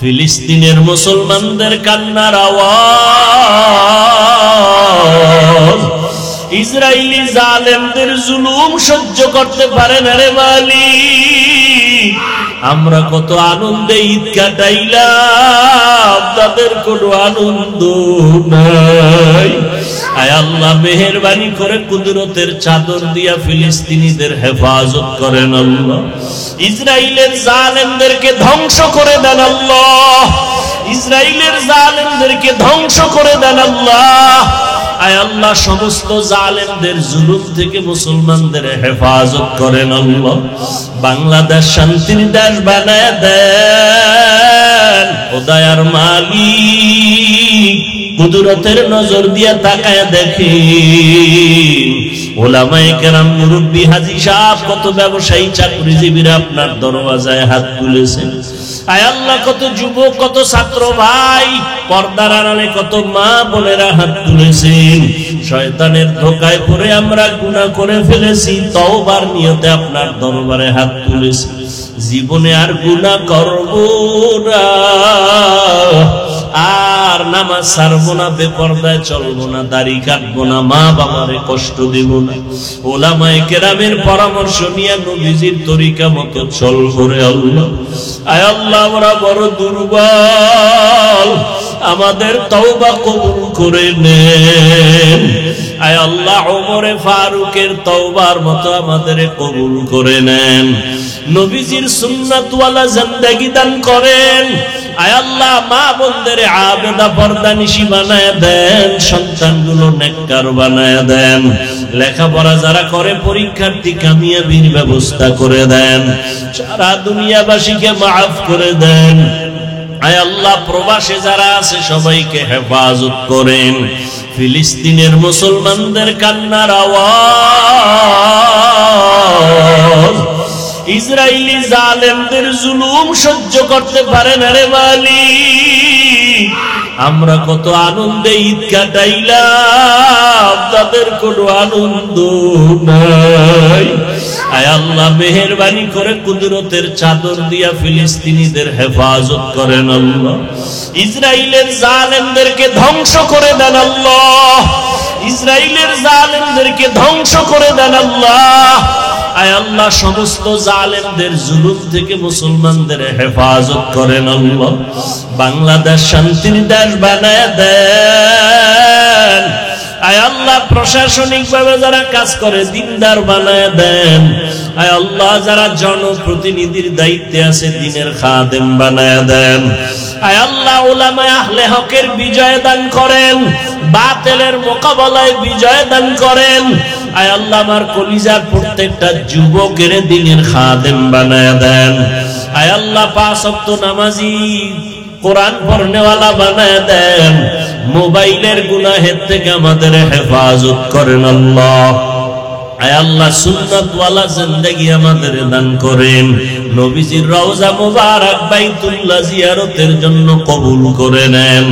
ফিলিস্তিনের মুসলমানদের কান্নার আওয়াজ, ইসরায়েলি জালেমদের জুলুম সহ্য করতে পারে না রে মালিক। আমরা কত আনন্দে ঈদ কাটাইলাম, তাদের কোনো আনন্দ নাই। আয় আল্লাহ মেহেরবানি করে কুদরতের চাদর দিয়া ফিলিস্তিনিদের হেফাজত করেন আল্লাহ। ইসরায়েলের জালেমদেরকে ধ্বংস করে দেন আল্লাহ, ইসরায়েলের জালেমদেরকে ধ্বংস করে দেন আল্লাহ। আয় আল্লাহ সমস্ত জালেমদের জুলুম থেকে মুসলমানদের হেফাজত করেন আল্লাহ। বাংলাদেশ শান্তির দেশ বানায় দেন ও দয়ার মালিক, কুদরতের নজর দিয়া তাকায় দেখেন ওলামায়ে কেরাম, মুরব্বী, হাজী সাহেব, কত ব্যবসায়ী চাকরিজীবীরা আপনার দরওয়াজায় হাত তুলেছেন। আয় আল্লাহ কত যুবক, কত ছাত্র ভাই, পর্দার আড়ালে কত মা বোনেরা হাত তুলেছেন। শয়তানের ধোকায় পড়ে আমরা গুনাহ করে ফেলেছি, তওবার নিয়তে আপনার দরবারে হাত তুলেছি। জীবনে আর গুনাহ করব না, আর নামাজ ছাড়বো না, বেপরদায় চলবো না, দাড়ি কাটবো না, মা বাবারে কষ্ট দেব না। ওলামায়ে কেরামের পরামর্শ নিয়ে নবীজির তরিকা মতো চলবো রে আল্লাহ। আয় আল্লাহ আমরা বড় দুর্বল, আমাদের তওবা কবুল করে নেন। আয় আল্লাহ ওমরে ফারুকের তওবার মতো আমাদের কবুল করে নেন। নবীজির সুন্নাতওয়ালা জিন্দেগি দান করেন। আয় আল্লাহ মা বোনদের আবেদা পর্দানিশী বানায় দেন, সন্তানগুলো নেককার বানায় দেন। লেখাপড়া যারা করে পরীক্ষার্থী কামিয়াবির ব্যবস্থা করে দেন। সারা দুনিয়াবাসীকে মাফ করে দেন। আয় আল্লাহ প্রবাসে যারা আছে সবাইকে হেফাজত করেন। ফিলিস্তিনের মুসলমানদের কান্নার আওয়াজ, ইসরায়েলি জালেমদের জুলুম সহ্য করতে পারে না রে মালিক। আমরা কত আনন্দে ঈদ কাটাইলাম, তাদের কোনো আনন্দ নাই। আয় আল্লাহ মেহেরবানি করে কুদরতের চাদর দিয়া ফিলিস্তিনিদের হেফাজত করেন আল্লাহ। ইসরায়েলের জালেমদেরকে ধ্বংস করে দেন আল্লাহ, ইসরায়েলের জালেমদেরকে ধ্বংস করে দেন আল্লাহ। আয় আল্লাহ সমস্ত জালেমদের জুলুম থেকে মুসলমানদের হেফাজত করেন আল্লাহ। বাংলাদেশ শান্তির দেশ বানায় দেন। আয় আল্লাহ প্রশাসনিক ভাবে যারা কাজ করে দিনদার বানায় দেন। আয় আল্লাহ যারা জনপ্রতিনিধির দায়িত্বে আছে দিনের খাদেম বানায় দেন। আয় আল্লাহ উলামায়ে আহলে হকের বিজয় দান করেন, বাতিলের মোকাবেলায় বিজয় দান করেন। আয় আল্লাহ আমার কলিজার প্রত্যেকটা যুবকের দিনের খাদেম বানায় দেন। আয় আল্লাহ পাঁচ ওয়াক্ত নামাজি, কোরআন পড়নেওয়ালা বানায় দেন। মোবাইলের গুনাহের থেকে আমাদের হেফাজত করেন আল্লাহ। আয় আল্লাহ সুন্নাতওয়ালা জিন্দেগি আমাদের দান করেন। নবীজির রওজা মুবারক বাইতুল্লাহ জিয়ারতের জন্য কবুল করে নেন।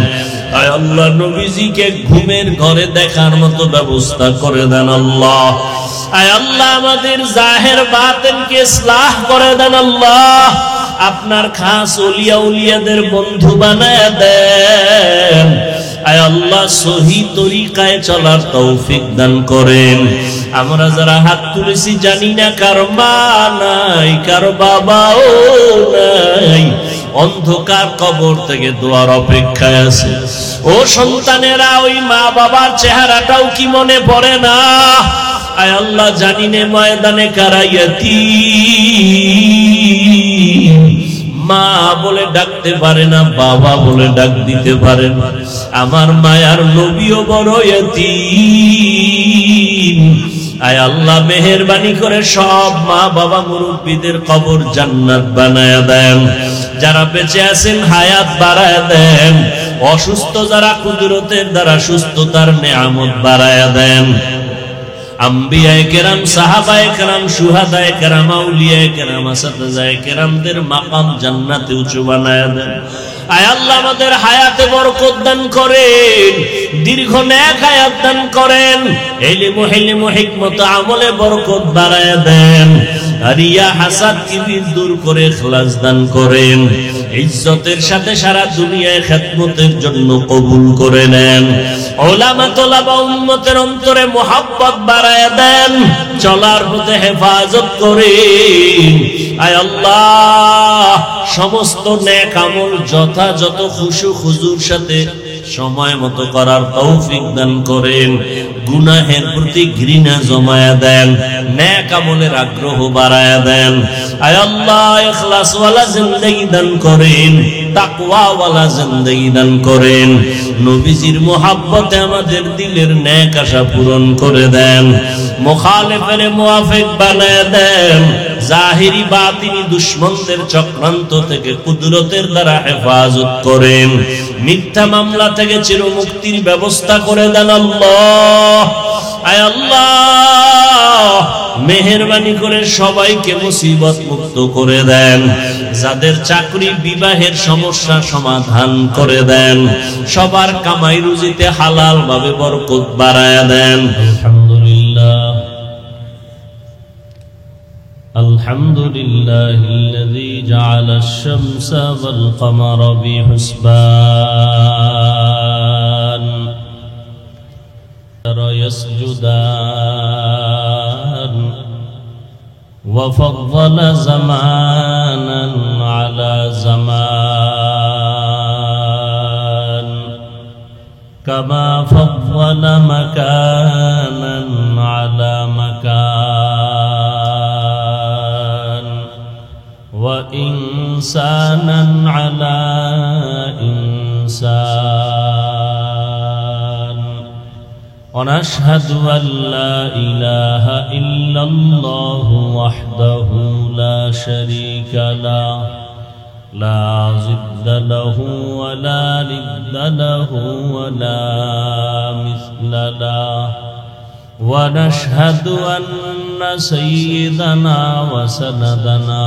আয় আল্লাহ নবীজিকে ঘুমের ঘরে দেখার মতো ব্যবস্থা করে দেন আল্লাহ। আয় আল্লাহ আমাদের জাহের বাতিনকে ইসলাহ করে দেন আল্লাহ। আপনার খাস ওলিয়া উলিয়াদের বন্ধু বানায় দেন। আয় আল্লাহ সহি তরিকায় চলার তৌফিক দান করেন। আমরা যারা হাত তুলেছি জানি না কার মা নাই, কার বাবাও নাই, অন্ধকার কবর থেকে দোয়ার অপেক্ষায় আছে। ও সন্তানেরা, ওই মা বাবার চেহারাটাও কি মনে পড়ে না? আয় আল্লাহ জানি নে ময়দানে কারা ইয়াতীম, মা বলে ডাকতে পারে না, বাবা বলে ডাক দিতে পারে না। আমার মায়ার নবীও বড় ইয়াতীম। আয় আল্লাহ মেহেরবানি করে সব মা বাবা মুরব্বীদের কবর জান্নাত বানায়া দেন। যারা বেঁচে আছেন হায়াত বাড়ায়া দেন। অসুস্থ যারা কুদরতের দ্বারা সুস্থতার নেয়ামত বাড়ায়া দেন। আম্বিয়ায়ে কেরাম, সাহাবায়ে কেরাম, শুহাদায়ে কেরাম, আউলিয়ায়ে কেরাম, আসাতিজায়ে কেরামদের মাকাম জান্নাতে উঁচু বানায়া দেন। আয় আল্লাহ আমাদের হায়াতে বরকত দান করেন, দীর্ঘ নেক হায়াত দান করেন, ইলম ও হিকমত আমলে বরকত বাড়ায়া দেন। রিয়া হাসাদ কিবির দূর করে ইখলাস দান করেন, ইজ্জতের সাথে সারা দুনিয়ায় খেদমতের জন্য কবুল করে নেন। উলামা তোলাবা উম্মতের অন্তরে মুহাব্বত বাড়ায় দেন, চলার পথে হেফাজত করেন। আয় আল্লাহ, সমস্ত নেক আমল যথাযথ খুশু খুজুর সাথে সময় মতো করার তৌফিক দান করেন। গুনাহের প্রতি ঘৃণা জমায়া দেন, নেক আমলের আগ্রহ বাড়ায়া দেন। আয় আল্লাহ, ইখলাস ওয়ালা জিন্দেগি দান করেন, তাকওয়া ওয়ালা জিন্দেগি দান করেন। নবীজির মুহাব্বতে আমাদের দিলের নেক আশা পূরণ করে দেন, মুখালিফের মুওয়াফিক বানায় দেন। জাহিরি বাতিনি দুশমনদের চক্রান্ত থেকে কুদরতের দ্বারা হেফাজত করেন, মিথ্যা মামলা থেকে চিরমুক্তির ব্যবস্থা করে দেন আল্লাহ। আয় আল্লাহ, মেহেরবানি করে সবাইকে মুসিবত মুক্ত করে দেন। যাদের চাকরি বিবাহের সমস্যা সমাধান করে দেন, সবার কামাই রুজিতে হালাল ভাবে বরকত বাড়ায়া দেন। আলহামদুলিল্লাহ আলহামদুলিল্লাহিল্লাযী জাআলাশ শামসা ওয়াল কমারা বিহুসবান يسجدان وفضل زمانا على زمان كما فضل مكانا على مكان وإنسانا على إنسان ونشهد أن لا إله إلا الله وحده لا شريك له لا ضد له ولا ند له ولا مثل له ونشهد أن سيدنا وسندنا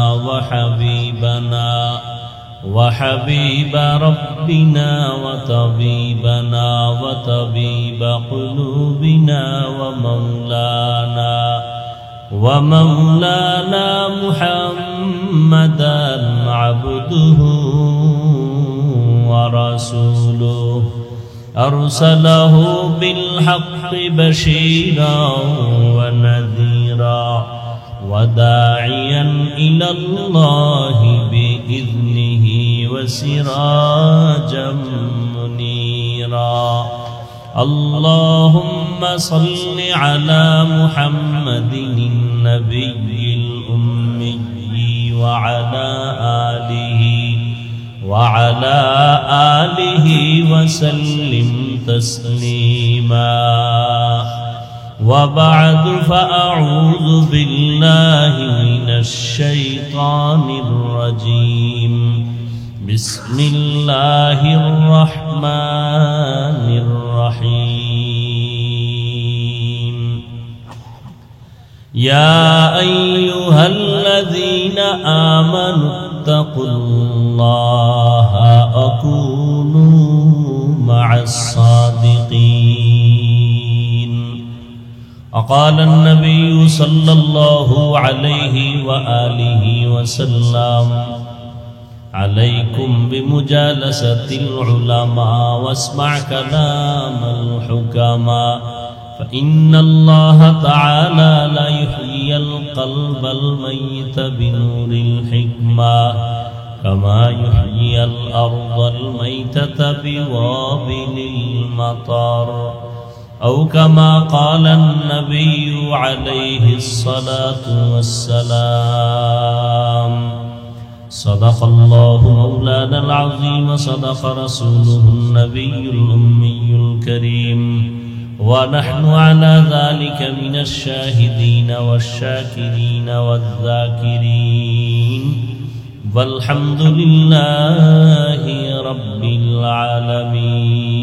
وحبيب ربنا وطبيبنا وطبيب قلوبنا ومولانا محمدا عبده ورسوله أرسله بالحق بشيرا ونذيرا وداعيا إلى الله بإذنه وسراجا منيرا اللهم صل على محمد النبي الأمي وعلى آله وسلم تسليما وبعد فأعوذ بالله من الشيطان الرجيم بسم الله الرحمن الرحيم يا أيها الذين آمنوا اتقوا الله وكونوا مع الصادقين وقال النبي صلى الله عليه وآله وسلم عليكم بمجالسة العلماء واسمع كلام الحكماء فإن الله تعالى لا يحيي القلب الميت بنور الحكمة كما يحيي الأرض الميتة بوابل المطر أو كما قال النبي عليه الصلاة والسلام صدق الله مولانا العظيم صدق رسوله النبي الأمي الكريم ونحن على ذلك من الشاهدين والشاكرين والذاكرين والحمد لله رب العالمين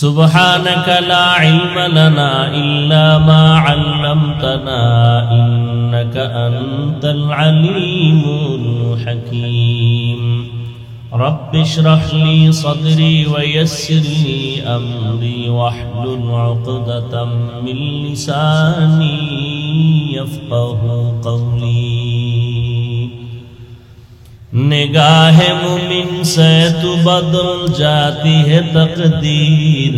سبحانك لا علم لنا إلا ما علمتنا إنك أنت العليم الحكيم رب اشرح لي صدري ويسر لي أمري واحلل عقدة من لساني يفقه قولي निगाह मुमिन से तू बदल जाती है तकदीर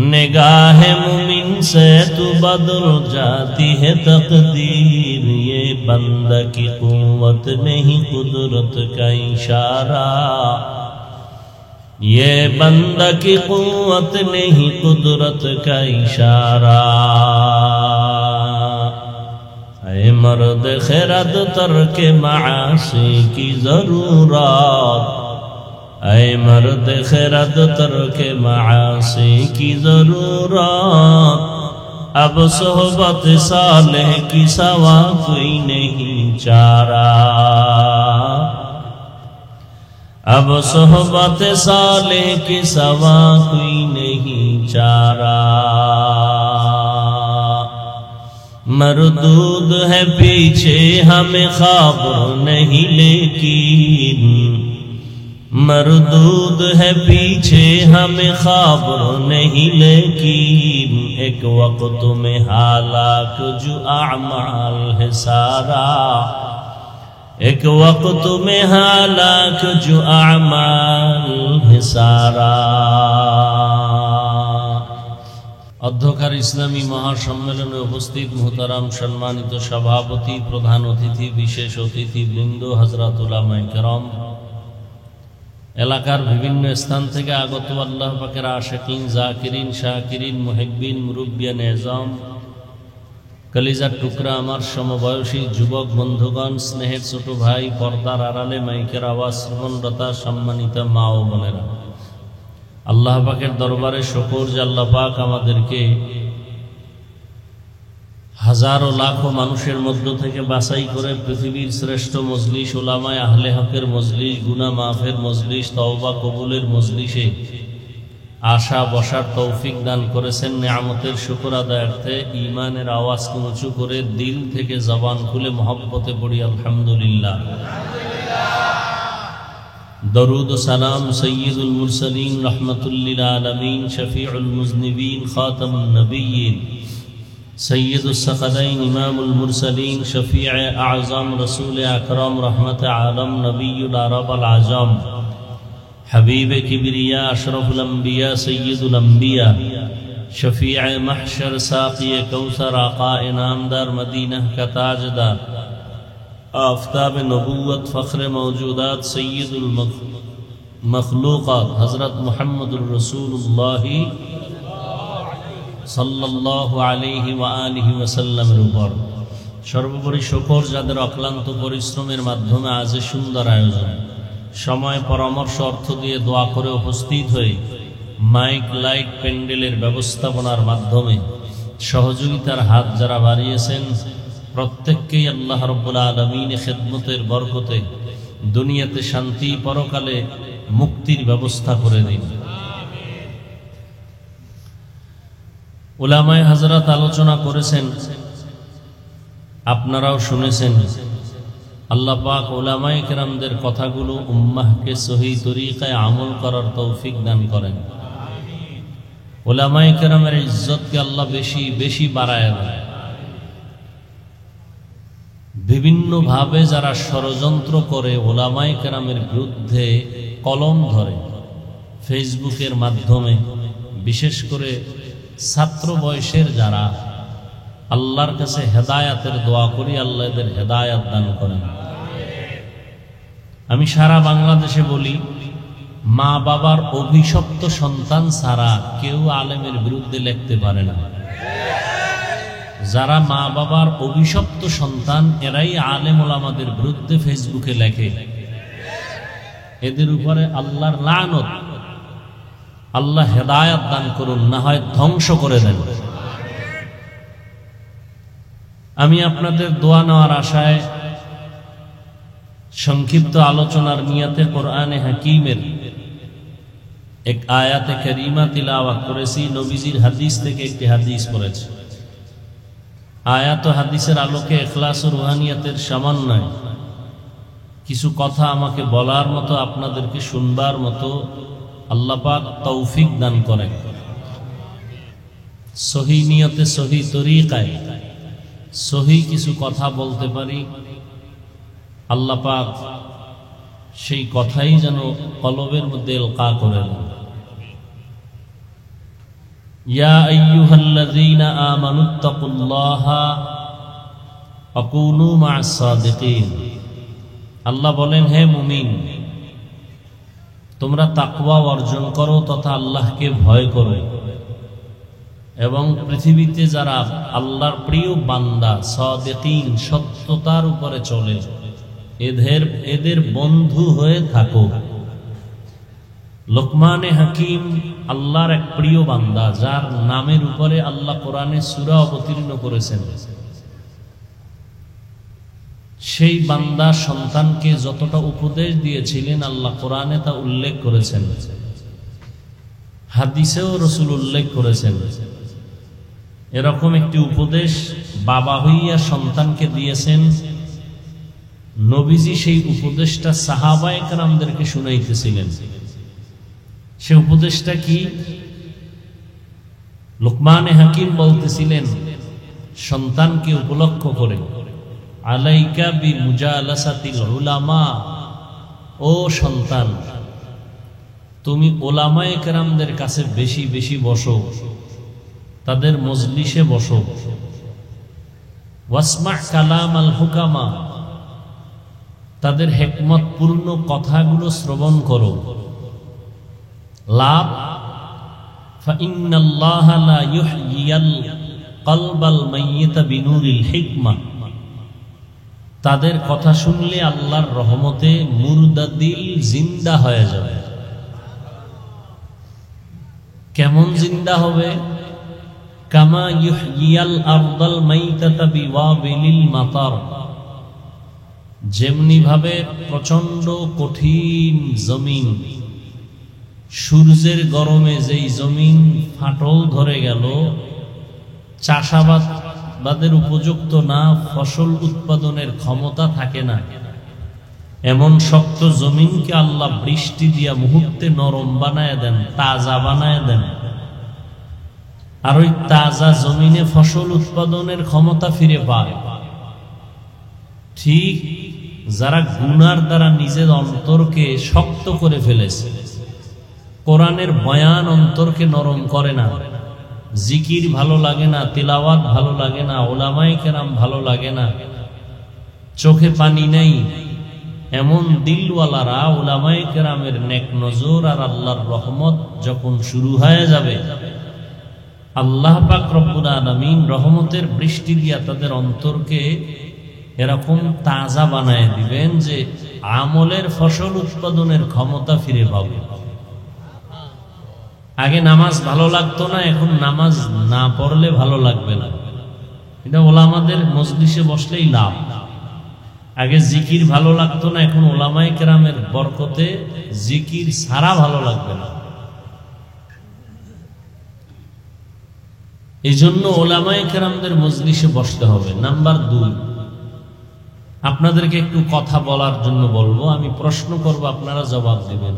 निगाह मुमिन से तू बदल जाती है तकदीर ये बंदा की कुव्वत नहीं कुदरत का इशारा ये बंदा की कुव्वत नहीं कुदरत का इशारा ऐ मर्द खिरद तर्क मासी की जरूरत ऐ मर्द खिरद तर्क मासी की जरूरत अब सोहबत सालेह की सवा कोई नहीं चारा अब सोहबत सालेह की सवा कोई नहीं चारा मरदूद है पीछे हमें खबर नहीं लेकिन मरदूद है पीछे हमें खबर नहीं लेकिन एक वक्त में हालाक जो अमाल है सारा एक वक्त में हालाक जो अमाल है सारा অধ্যকার ইসলামী মহাসম্মেলনে উপস্থিত মুহতারাম সম্মানিত সভাপতি প্রধান অতিথি বিশেষ অতিথি বৃন্দ হযরত উলামায়ে কেরাম এলাকার বিভিন্ন স্থান থেকে আগত আল্লাহ পাকের আশিকিন জাকিরিন শাকিরিন মুহিব্বিন মুরব্বিয়ান এজাম কলিজার টুকরা আমার সমবয়সী যুবক বন্ধুগণ স্নেহের ছোট ভাই পর্দার আড়ালে মাইকের আওয়াজ শ্রবণরতা সম্মানিত মা ও বোনেরা আল্লাহ পাকের দরবারে শুকর যে আল্লাহ পাক আমাদেরকে হাজারো লাখো মানুষের মধ্য থেকে বাছাই করে পৃথিবীর শ্রেষ্ঠ মজলিস উলামায়ে আহলে হকের মজলিস গুনাহ মাফের মজলিস তওবা কবুলের মজলিসে আশা বসার তৌফিক দান করেছেন নিয়ামতের শুকর আদায়ার্থে ঈমানের আওয়াজকে উঁচু করে দিল থেকে জবান খুলে মহব্বতে পড়ি আলহামদুলিল্লাহ दरूद सलाम सय्यदुल मुरसलीन रहमतुल लिल आलमीन शफीउल मुज़निबीन खातमुन नबिय्यीन सय्यदुस सकलैन इमामुल मुरसलीन शफीअ आज़म रसूल अकरम रहमत आलम नबियुल अरब अल आज़म हबीब किबरिया अशरफुल अंबिया सय्यदुल अंबिया शफीअ महशर साक़ी कौसर आका इनामदार मदीना का ताजदार आफ़ताब नबूवत फ़ख्र मौजूदात सय्यदुल मखलूक़ात हज़रत मुहम्मदुर रसूलुल्लाह सल्लल्लाहु अलैहि व आलिहि वसल्लमेर উপর সর্বোপরি শুকর যাদের অক্লান্ত পরিশ্রমের মাধ্যমে আজ সুন্দর আয়োজন সময় পরামর্শ অর্থ দিয়ে দোয়া করে উপস্থিত হয়ে মাইক লাইট প্যান্ডেলের ব্যবস্থাপনার মাধ্যমে সহযোগিতার হাত যারা বাড়িয়েছেন প্রত্যেককেই আল্লাহ রাব্বুল আলামিন খিদমতের বরকতে দুনিয়াতে শান্তি পরকালে মুক্তির ব্যবস্থা করে দিন উলামায়ে হযরত আলোচনা করেছেন আপনারাও শুনেছেন আল্লাহ পাক উলামায়ে কেরামদের কথাগুলো উম্মাহকে সহি তরিকায় আমল করার তৌফিক দান করেন আমিন উলামায়ে কেরামের ইজ্জতকে আল্লাহ বেশি বেশি বাড়ায় দেন বিভিন্ন ভাবে যারা ষড়যন্ত্র করে উলামায়ে কেরামের বিরুদ্ধে কলম ধরে ফেসবুকের মাধ্যমে বিশেষ করে ছাত্র বয়সের যারা আল্লাহর কাছে হেদায়েতের দোয়া করি আল্লাহ এদের হেদায়েত দান করেন আমি সারা বাংলাদেশে বলি মা বাবার অভিশপ্ত সন্তান ছাড়া কেউ আলেমের বিরুদ্ধে লিখতে পারে না যারা মা বাবার অভিশপ্ত সন্তান এরাই আলেম ওলামাদের বিরুদ্ধে ফেসবুকে লেখে এদের উপরে আল্লাহর লানত আল্লাহ হেদায়েত দান করুন না হয় ধ্বংস করে দেন আমি আপনাদের দোয়া নেওয়ার আশায় সংক্ষিপ্ত আলোচনার নিয়তে কোরআনে হাকিমের এক আয়াতে কারিমা তিলাওয়াত করেছি নবীজির হাদিস থেকে একটি হাদিস পড়েছি আয়াত ও হাদিসের আলোকে ইখলাস ও রুহানিয়াতের সমন্বয় কিছু কথা আমাকে বলার মতো, আপনাদেরকে শুনবার মতো আল্লাহ পাক তৌফিক দান করেন। সহি নিয়তে, সহি তরিকায় সহি কিছু কথা বলতে পারি, আল্লাহ পাক সেই কথাই যেন কলবের মধ্যে এলকা করেন। ইয়া আইয়ুহাল্লাযীনা আমানুত্তাকুল্লাহা ওয়া কুনু মা'আস সাদিকিন। আল্লাহ বলেন, হে মুমিন, তোমরা তাকওয়া অর্জন করো তথা আল্লাহকে ভয় করো, এবং পৃথিবীতে যারা আল্লাহর প্রিয় বান্দা সাদিকিন, সত্যতার উপরে চলে, এদের বন্ধু হয়ে থাকো। লোকমানে হাকিম আল্লাহর এক প্রিয় বান্দা, যার নামের উপরে আল্লাহ কোরআনে সূরা অবতীর্ণ করেছেন। সেই বান্দা সন্তানকে যতটা উপদেশ দিয়েছিলেন আল্লাহ কোরআনে তা উল্লেখ করেছেন, হাদিসেও রাসূল উল্লেখ করেছেন। এরকম একটি উপদেশ বাবা হইয়া সন্তানকে দিয়েছেন। নবীজি সেই উপদেশটা সাহাবায়ে কেরামদেরকে শুনাইতেছিলেন। সে উপদেশটা কি? লোকমানে হাকিম বলতেছিলেন সন্তানকে উপলক্ষ করে, আলাইকা বিমুজালাসাতিল উলামা, ও সন্তান, তুমি উলামায়ে কেরামদের কাছে বেশি বেশি বসো, তাদের মজলিসে বসো। ওয়াসমা কালাম আল হুকামা, তাদের হিকমতপূর্ণ কথাগুলো শ্রবণ করো। লাভ, ফাইন্নাল্লাহা লা ইউহয়িল কলবাল মাইয়িতা বিনুরিল হিকমা, তাদের কথা শুনলে আল্লাহর রহমতে মুর্দা দিল জিন্দা হয়ে যাবে। কেমন জিন্দা হবে? কামা ইউহয়িল আরদাল মাইতাতা বিওয়াবিলিল মাতার, যেমনি ভাবে প্রচন্ড কঠিন জমিন, সূর্যের গরমে যেই জমিন ফাটল ধরে গেল, চাষাবাদের উপযুক্ত না, ফসল উৎপাদনের ক্ষমতা থাকে না, এমন শক্ত জমিনকে আল্লাহ বৃষ্টি দিয়া মুহূর্তে নরম বানায় দেন, তাজা বানায় দেন। আর ওই তাজা জমিনে ফসল উৎপাদনের ক্ষমতা ফিরে পায়। ঠিক যারা গুনার দ্বারা নিজের অন্তরকে শক্ত করে ফেলেছে, কোরআনের বয়ান অন্তরকে নরম করে না, জিকির ভালো লাগে না, তিলাওয়াত ভালো লাগে না, উলামায়ে কেরাম ভালো লাগে না, চোখে পানি নেই, এমন দিলওয়ালারা উলামায়ে কেরামের নেক নজর আর আল্লাহর রহমত যখন শুরু হয়ে যাবে, আল্লাহ পাক রব্বুল আলামিন রহমতের বৃষ্টি দিয়া তাদের অন্তরকে এরকম তাজা বানায় দিবেন যে আমলের ফসল উৎপাদনের ক্ষমতা ফিরে পাবে। আগে নামাজ ভালো লাগতো না, এখন নামাজ না পড়লে ভালো লাগবে না। এটা ওলামাদের মজলিসে বসলেই লাভ। আগে জিকির ভালো লাগতো না, এখন উলামায়ে কেরামের বরকতে জিকির ছাড়া ভালো লাগবে না। এই জন্য উলামায়ে কেরামদের মজলিসে বসতে হবে। নাম্বার 2, আপনাদেরকে একটু কথা বলার জন্য বলবো, আমি প্রশ্ন করব, আপনারা জবাব দিবেন।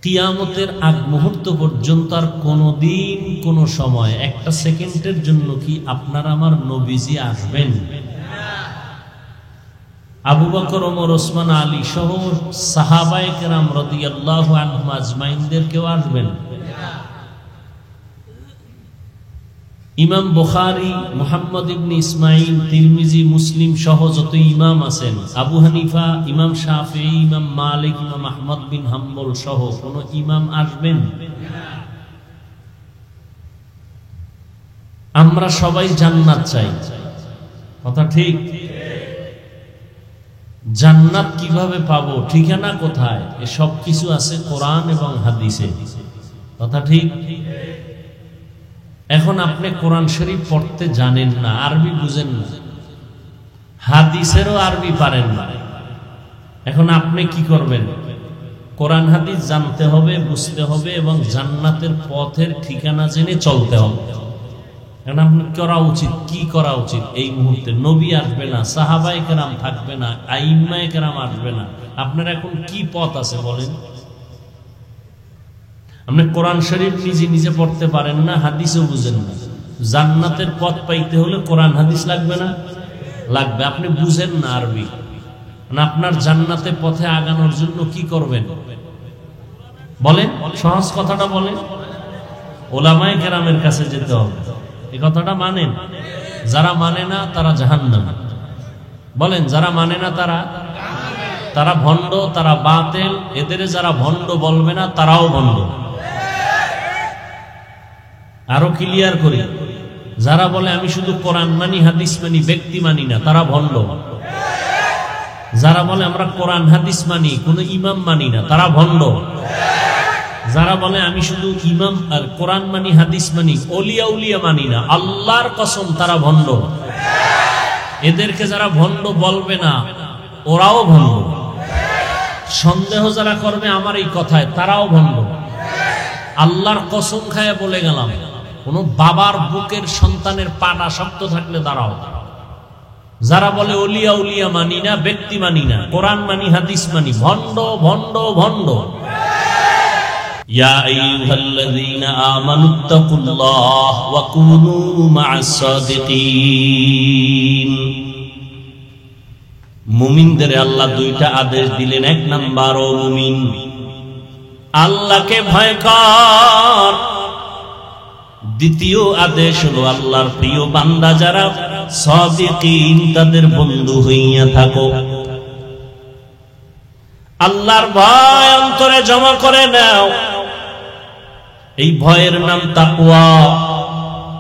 কিয়ামতের আগ মুহূর্ত পর্যন্ত আর কোনদিন কোন সময় একটা সেকেন্ডের জন্য কি আপনার আমার নবীজি আসবেন? আবু বকর, ওমর, ওসমান, আলী সহ সাহাবায়ে কেরাম রাদিয়াল্লাহু আনহুম আজমাইনদের কেউ আসবেন? ইমাম বুখারী, মুহাম্মদ ইবনে ইসমাইল, তিরমিজি, মুসলিম সহ যত ইমাম আছেন, আবু হানিফা, ইমাম শাফিঈ, ইমাম মালিক, ইমাম আহমদ বিন হাম্বল সহ কোন ইমাম আসবেন? আমরা সবাই জান্নাত চাই, কথা ঠিক? জান্নাত কিভাবে পাবো, ঠিকানা কোথায়, এসব কিছু আছে কোরআন এবং হাদিসে, কথা ঠিক? এখন আপনি কোরআন শরীফ পড়তে জানেন না, আরবি বুঝেন না, হাদিসেরও আরবি পারেন না। এখন আপনি কি করবেন? কোরআন হাদিস জানতে হবে, বুঝতে হবে এবং জান্নাতের পথের ঠিকানা জেনে চলতে হবে। এখন আপনার করা উচিত, কি করা উচিত এই মুহূর্তে? নবী আসবে না, সাহাবায়ে কেরাম থাকবে না, আইম্মায়ে কেরাম আসবে না, আপনার এখন কি পথ আছে বলেন? আপনি কোরআন শরীফ নিজে নিজে পড়তে পারেন না, হাদিসও বুঝেন না। জান্নাতের পথ পাইতে হলে কোরআন হাদিস লাগবে না? লাগবে। আপনি বুঝেন না আরবি, আপনার জান্নাতের পথে আগানোর জন্য কি করবেন বলেন? সহজ কথাটা বলেন। ওলামায়ে কেরামের কাছে যেতে হবে। এই কথাটা মানেন? যারা মানে না তারা জাহান্নামী। বলেন, যারা মানে না তারা ভণ্ড, তারা বাতিল। এদের যারা ভণ্ড বলবে না তারাও ভণ্ড। আরো ক্লিয়ার করি, যারা বলে আমি শুধু কোরআন মানি, হাদিস মানি, ব্যক্তি মানি না, তারা ভণ্ড। যারা বলে আমরা কোরআন হাদিস মানি, কোনো ইমাম মানি না, তারা ভণ্ড। যারা বলে আমি শুধু ইমাম আর কোরআন মানি, হাদিস মানি, ওলিয়া উলিয়া মানি না, আল্লাহর কসম তারা ভণ্ড। এদেরকে যারা ভণ্ড বলবে না ওরাও ভণ্ড। সন্দেহ যারা করবে আমার এই কথায় তারাও ভণ্ড। আল্লাহর কসম খায় বলে গেলাম, কোন বাবার বুকের সন্তানের পাটা শক্ত থাকলে দাঁড়াও। যারা বলে ওলিয়া উলিয়া মানি না, ব্যক্তি মানি না, কোরআন মানি, হাদিস মানি, ভণ্ড ভণ্ড ভণ্ড। ইয়া আইয়ুহাল্লাযীনা আমানুত্তাকুল্লাহ ওয়া কুনু মা'আস সাদিকিন। মুমিনদের আল্লাহ দুইটা আদেশ দিলেন। এক নাম্বার, ও মুমিন, আল্লাহকে ভয় কর। দ্বিতীয় আদেশ হলো আল্লাহর প্রিয় বান্দা যারা সাদিকিন তাদের বন্ধু হইয়া থাকো। আল্লাহর ভয় অন্তরে জমা করে নাও। এই ভয়ের নাম তাকওয়া।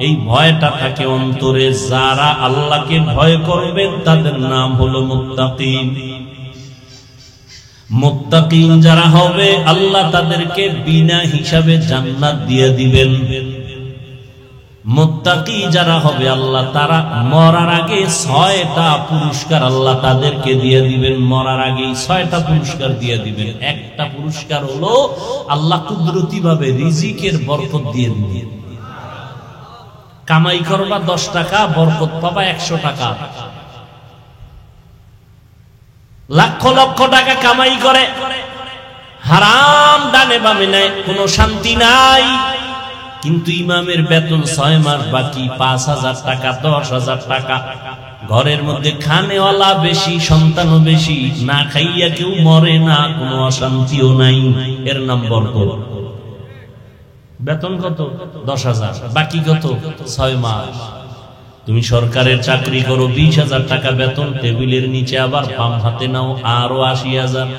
এই ভয়টা থাকে অন্তরে। যারা আল্লাহকে ভয় করবেন তাদের নাম হলো মুত্তাকিন। মুত্তাকিন যারা হবে আল্লাহ তাদেরকে বিনা হিসাবে জান্নাত দিয়ে দিবেন। মুত্তাকি যারা হবে আল্লাহ তারা মরার আগে 6টা পুরস্কার আল্লাহ তাদেরকে দিয়ে দিবেন। মরার আগে 6টা পুরস্কার দিয়ে দিবেন। একটা পুরস্কার হলো আল্লাহ কুদরতি ভাবে রিজিকের বরকত দিয়ে দিবেন। কামাই করবা 10 টাকা, বরকত পাবা 100 টাকা। লক্ষ লক্ষ টাকা কামাই করে হারাম ডানে বামে নেয়, কোনো শান্তি নাই। কিন্তু ইমামের বেতন 6 মাস বাকি, 5,000 টাকা, 10,000 টাকা। ঘরের মধ্যে খানেওয়ালা বেশি, সন্তানও বেশি, না খাইয়া কেউ মরে না, কোনো অশান্তিও নাই। এর নাম বরকত। বেতন কত? 10,000, বাকি কত? 6 মাস। তুমি সরকারের চাকরি করো, 20,000 টাকা বেতন, টেবিলের নিচে আবার পাম হাতে নাও আরো 80,000।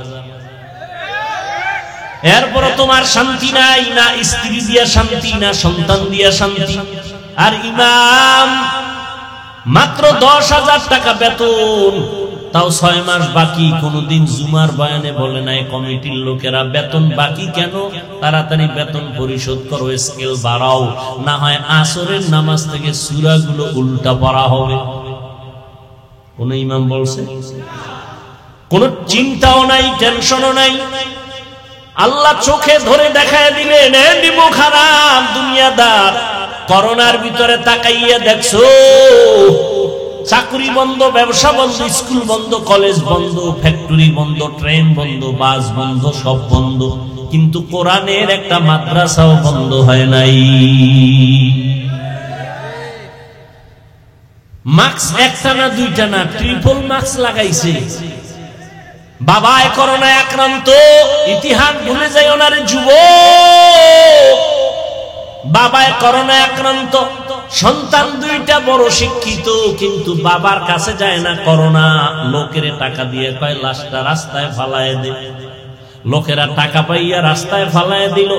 এরপরও তোমার শান্তি নাই, না স্ত্রী দিয়া শান্তি, না সন্তান দিয়া শান্তি। আর ইমাম মাত্র 10,000 টাকা বেতন, তাও 6 মাস বাকি। কোনদিন জুমার বয়ানে বলে নাই কমিটির লোকেরা বেতন বাকি কেন? তাড়াতাড়ি বেতন পরিশোধ করো, স্কেল বাড়াও, না হয় আসরের নামাজ থেকে সূরাগুলো উল্টা পড়া হবে। কোন ইমাম বলছে? কোন চিন্তাও নাই, টেনশনও নাই। আল্লাহ চোখে ধরে দেখায় দিলেন, নিমুখ হারাম দুনিয়াদার। করোনার ভিতরে তাকাইয়া দেখছো, চাকরি বন্ধ, ব্যবসা বন্ধ, স্কুল বন্ধ, কলেজ বন্ধ, ফ্যাক্টরি বন্ধ, ট্রেন বন্ধ, বাস বন্ধ, সব বন্ধ। কিন্তু কোরআনের একটা মাদ্রাসাও বন্ধ হয় নাই। মাস্ক একটা না দুইটা না, ট্রিপল মাস্ক লাগাইছে। বাবায় করোনায় আক্রান্ত, ইতিহাস ভুলে যায় ওনার যুবক। বাবায় করোনায় আক্রান্ত, সন্তান 2টা বড় শিক্ষিত, কিন্তু বাবার কাছে যায় না করোনা। লোকের টাকা দিয়ে কয় লাশটা রাস্তায় ফালায় দে। লোকেরা টাকা পাইয়া রাস্তায় ফালায় দিল,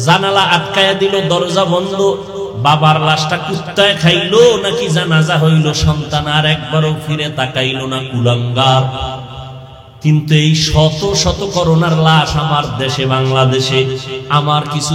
জানালা আটকায় দিল, দরজা বন্ধ। বাবার লাশটা কুত্তায় খাইলো নাকি জানাজা হইল, সন্তান আর একবারও ফিরে তাকাইল না, কুলাঙ্গার। কিন্তু এই শত শত করোনার লাশ আমার দেশে, বাংলাদেশে, আমার কিছু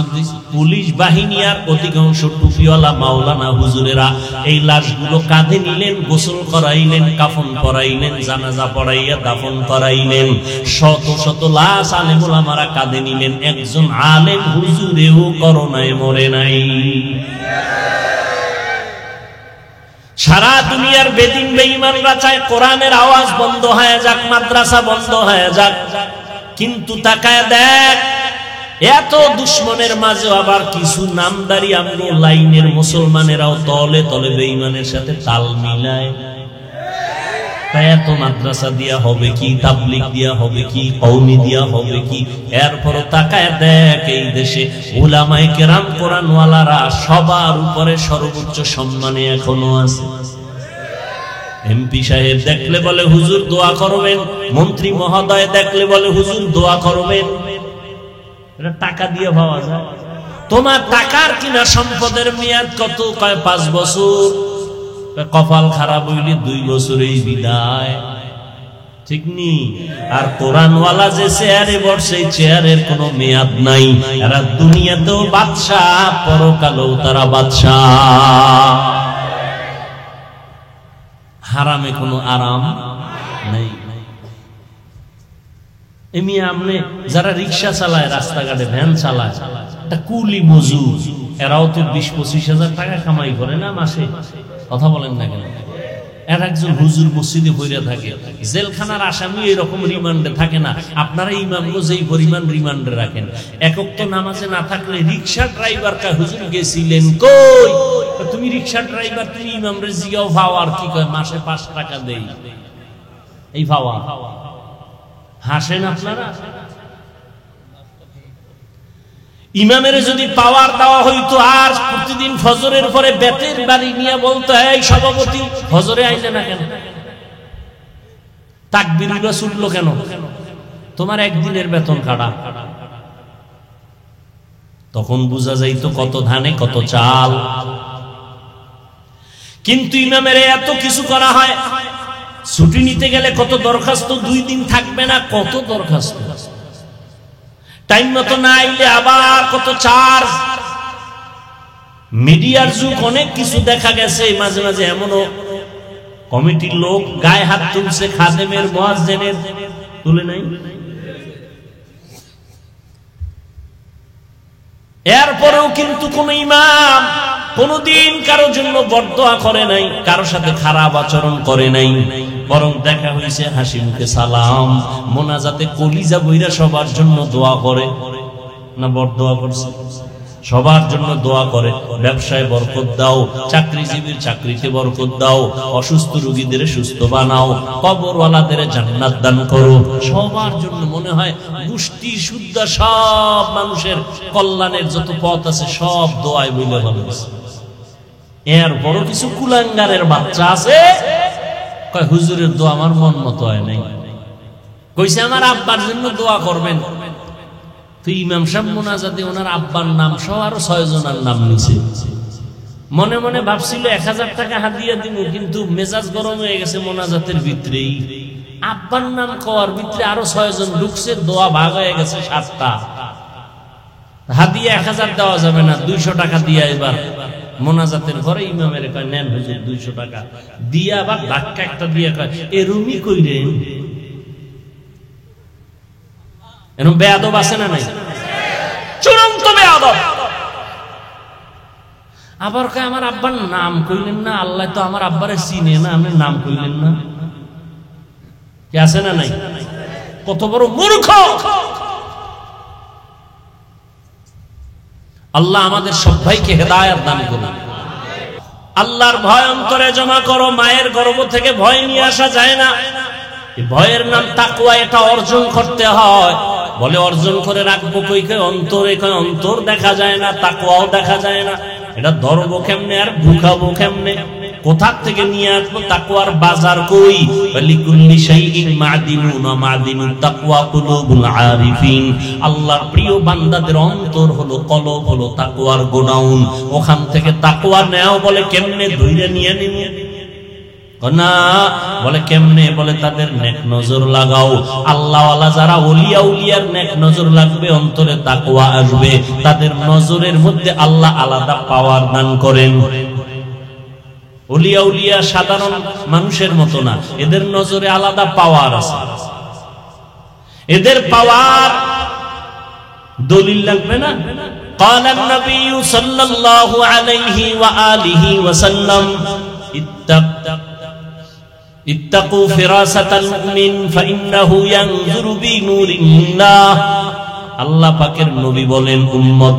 পুলিশ বাহিনী আর অধিকাংশ টুপিওয়ালা মাওলানা হুজুরেরা এই লাশগুলো কাঁধে নিলেন, গোসল করাইলেন, কাফন পরাইলেন, জানাজা পড়াইয়া দাফন করাইলেন। শত শত লাশ আলেম ওলামারা কাঁধে নিলেন, একজন আলেম হুজুরেও করোনায় মরে নাই। সারা দুনিয়ার বেদিন বেঈমানরা চায় কোরআনের আওয়াজ বন্ধ হয়ে যাক, মাদ্রাসা বন্ধ হয়ে যাক, কিন্তু তাকায় দেখ এত দুশ্মনের মাঝে আবার কিছু নামদারি আমরো লাইনের মুসলমানেরাও তলে তলে বেঈমানের সাথে তাল মিলায়। তাই এত মাদ্রাসা দিয়া হবে কি, তাবলীগ দিয়া হবে কি, কওমি দিয়া হবে কি? এরপর তাকায় দেখ এই দেশে উলামায়ে কেরাম কোরআনওয়ালারা সবার উপরে সর্বোচ্চ সম্মানে এখনো আছে। এমপি সাহেব দেখলে বলে হুজুর দোয়া করবেন, মন্ত্রী মহোদয় দেখলে বলে হুজুর দোয়া করবেন। এটা টাকা দিয়ে পাওয়া যায়। তোমার টাকার কিনা সম্পদের মেয়াদ কত? কয় 5 বছর। কপাল খারাপ হইলে 2 বছরেই বিদায়, ঠিক নি? আর কোরআনওয়ালা যে চেয়ারে বসে চেয়ারের কোনো মেয়াদ নাই। এরা দুনিয়াতেও বাদশাহ, পরকালেও তারা বাদশাহ। হারামে কোনো আরাম নেই। এমনি আমনে যারা রিক্সা চালায়, রাস্তাঘাটে ভ্যান চালায়, এটা কুলি মজুর, এরাও তো 20-25 হাজার টাকা কামাই করে না মাসে। কথা বলেন না কেন? এর একজন হুজুর মসজিদে বইরা থাকে, জেলখানার আসামি এরকম রিমান্ডে থাকে না। আপনারা ইমামগো যেই পরিমাণ রিমান্ডে রাখেন, একক তো নামাজে না থাকলে রিক্সা ড্রাইভার কা হুজুর গেছিলেন কই? তুমি রিক্সা ড্রাইভার, তুমি ইমামরে জিগাও পাওয়ার কি কয় মাসে 5 টাকা দেই, এই পাওয়া। হাসেন আপনারা? ইমামের যদি পাওয়ার দেওয়া হইতো আর প্রতিদিন ফজরের পরে বেতের বাড়ি নিয়ে বলতো, এই সভাপতি ফজরে আইলে না কেন, তাকবীরটা ছুটলো কেন? তোমার একদিনের বেতন কাটা। তখন বোঝা যাইতো কত ধানে কত চাল। কিন্তু ইমামের এত কিছু করা হয়। ছুটি নিতে গেলে কত দরখাস্ত, 2 দিন থাকবে না, কত দরখাস্ত। টাইম মতো না আইলে আবার কত চার্জ। মিডিয়ার যুগ, অনেক কিছু দেখা গেছে। মাঝে মাঝে এমনও কমিটির লোক গায়ে হাত তুলছে, খাদেমের মুয়াজ্জিনের তুলে নাই। এরপরেও কিন্তু কোন ইমাম কোনদিন কারোর জন্য বরদোয়া করে নাই, কারোর সাথে খারাপ আচরণ করে নাই। বরং দেখা হয়েছে হাসি মুখে সালাম, মোনাজাতে কলিজা বইরা সবার জন্য দোয়া করে না, বরদোয়া করছে? সবার জন্য দোয়া করে। ব্যবসায় বরকত দাও, চাকরিজীবীর চাকরিতে বরকত দাও, অসুস্থ রোগীদের সুস্থ বানাও, কবরওয়ালাদের জান্নাত দান করো। সবার জন্য মনে হয় গোষ্ঠী শুদ্ধ সব মানুষের কল্যাণের যত পথ আছে সব দোয়ায় বইলে ভালো। এর বড় কিছু কুলাঙ্গারের বাচ্চা আছে, কয় হুজুরের দোয়া আমার মন মতো হয় নাই। কইছে আমার আব্বার জন্য দোয়া করবেন। তো ইমাম সাহেব মোনাজাতে ওনার আব্বার নাম সহ আরো 6 জনের নাম নিছে। মনে মনে ভাবছিল 1000 টাকা হাদিয়া দিব, কিন্তু মেজাজ গরম হয়ে গেছে মোনাজাতের ভিতরেই। আব্বার নাম কওয়ার ভিতরে আরো 6 জন ঢুকছে, দোয়া ভাগ হয়ে গেছে 7টা। হাদিয়া 1000 দেওয়া যাবে না, 200 টাকা দিয়া এবার মোনাজাতের ঘরে ইমামের কয় নেন হুজুর 200 টাকা দিয়া, আবার ধাক্কা একটা দিয়ে কয় এ রুমি কইরেন। এরকম বেয়াদব আছে না নাই? চূড়ান্ত বেয়াদব। আবার কয় আমার আব্বার নাম কইলেন না, আল্লাহ তো আমার আব্বারে চিনে না, আপনি নাম কইলেন না। কি আছে না নাই? কত বড় মূর্খ! আল্লাহ আমাদের সবাইকে হেদায়েত দান করুন। আল্লাহর ভয় অন্তরে জমা করো। মায়ের গর্ভ থেকে ভয় নিয়ে আসা যায় না। ভয়ের নাম তাকওয়া, এটা অর্জন করতে হয়। বলে অর্জন করে রাখবো কই? অন্তরে। অন্তর দেখা যায় না, তাকওয়াও দেখা যায় না। এটা ধরবো কেমনে আর ভুখাবো কেমনে? কোথা থেকে নিয়ে আসবো? তাকওয়ার বাজার কই? লিকুল্লি শাইইন মাদিনুন ওয়া মাদিনুত তাকওয়া কুলুবুল আরিফিন। আল্লাহর প্রিয় বান্দাদের অন্তর হলো, কলব হলো তাকওয়ার গোডাউন। ওখান থেকে তাকওয়া নেও। বলে কেমনে? ধইরা নিয়ে নিবে না। বলে কেমনে? বলে তাদের নেক নজর লাগাও। আল্লাহওয়ালা যারা, ওলিয়া উলিয়ার নেক নজর লাগবে, অন্তরে তাকওয়া আসবে। তাদের নজরের মধ্যে আল্লাহ আলাদা পাওয়ার দান করেন। ওলিয়া উলিয়া সাধারণ মানুষের মতো না, এদের নজরে আলাদা পাওয়ার আছে। এদের পাওয়ার দলিল লাগবে না? قال النبي صلى الله عليه وآله وسلم ইত্তাকু ফিরাসাতাল মুমিন ফাইন্নাহু ইয়ানজুরু বিনুরিল্লাহ। আল্লাহ পাকের নবী বলেন, উম্মত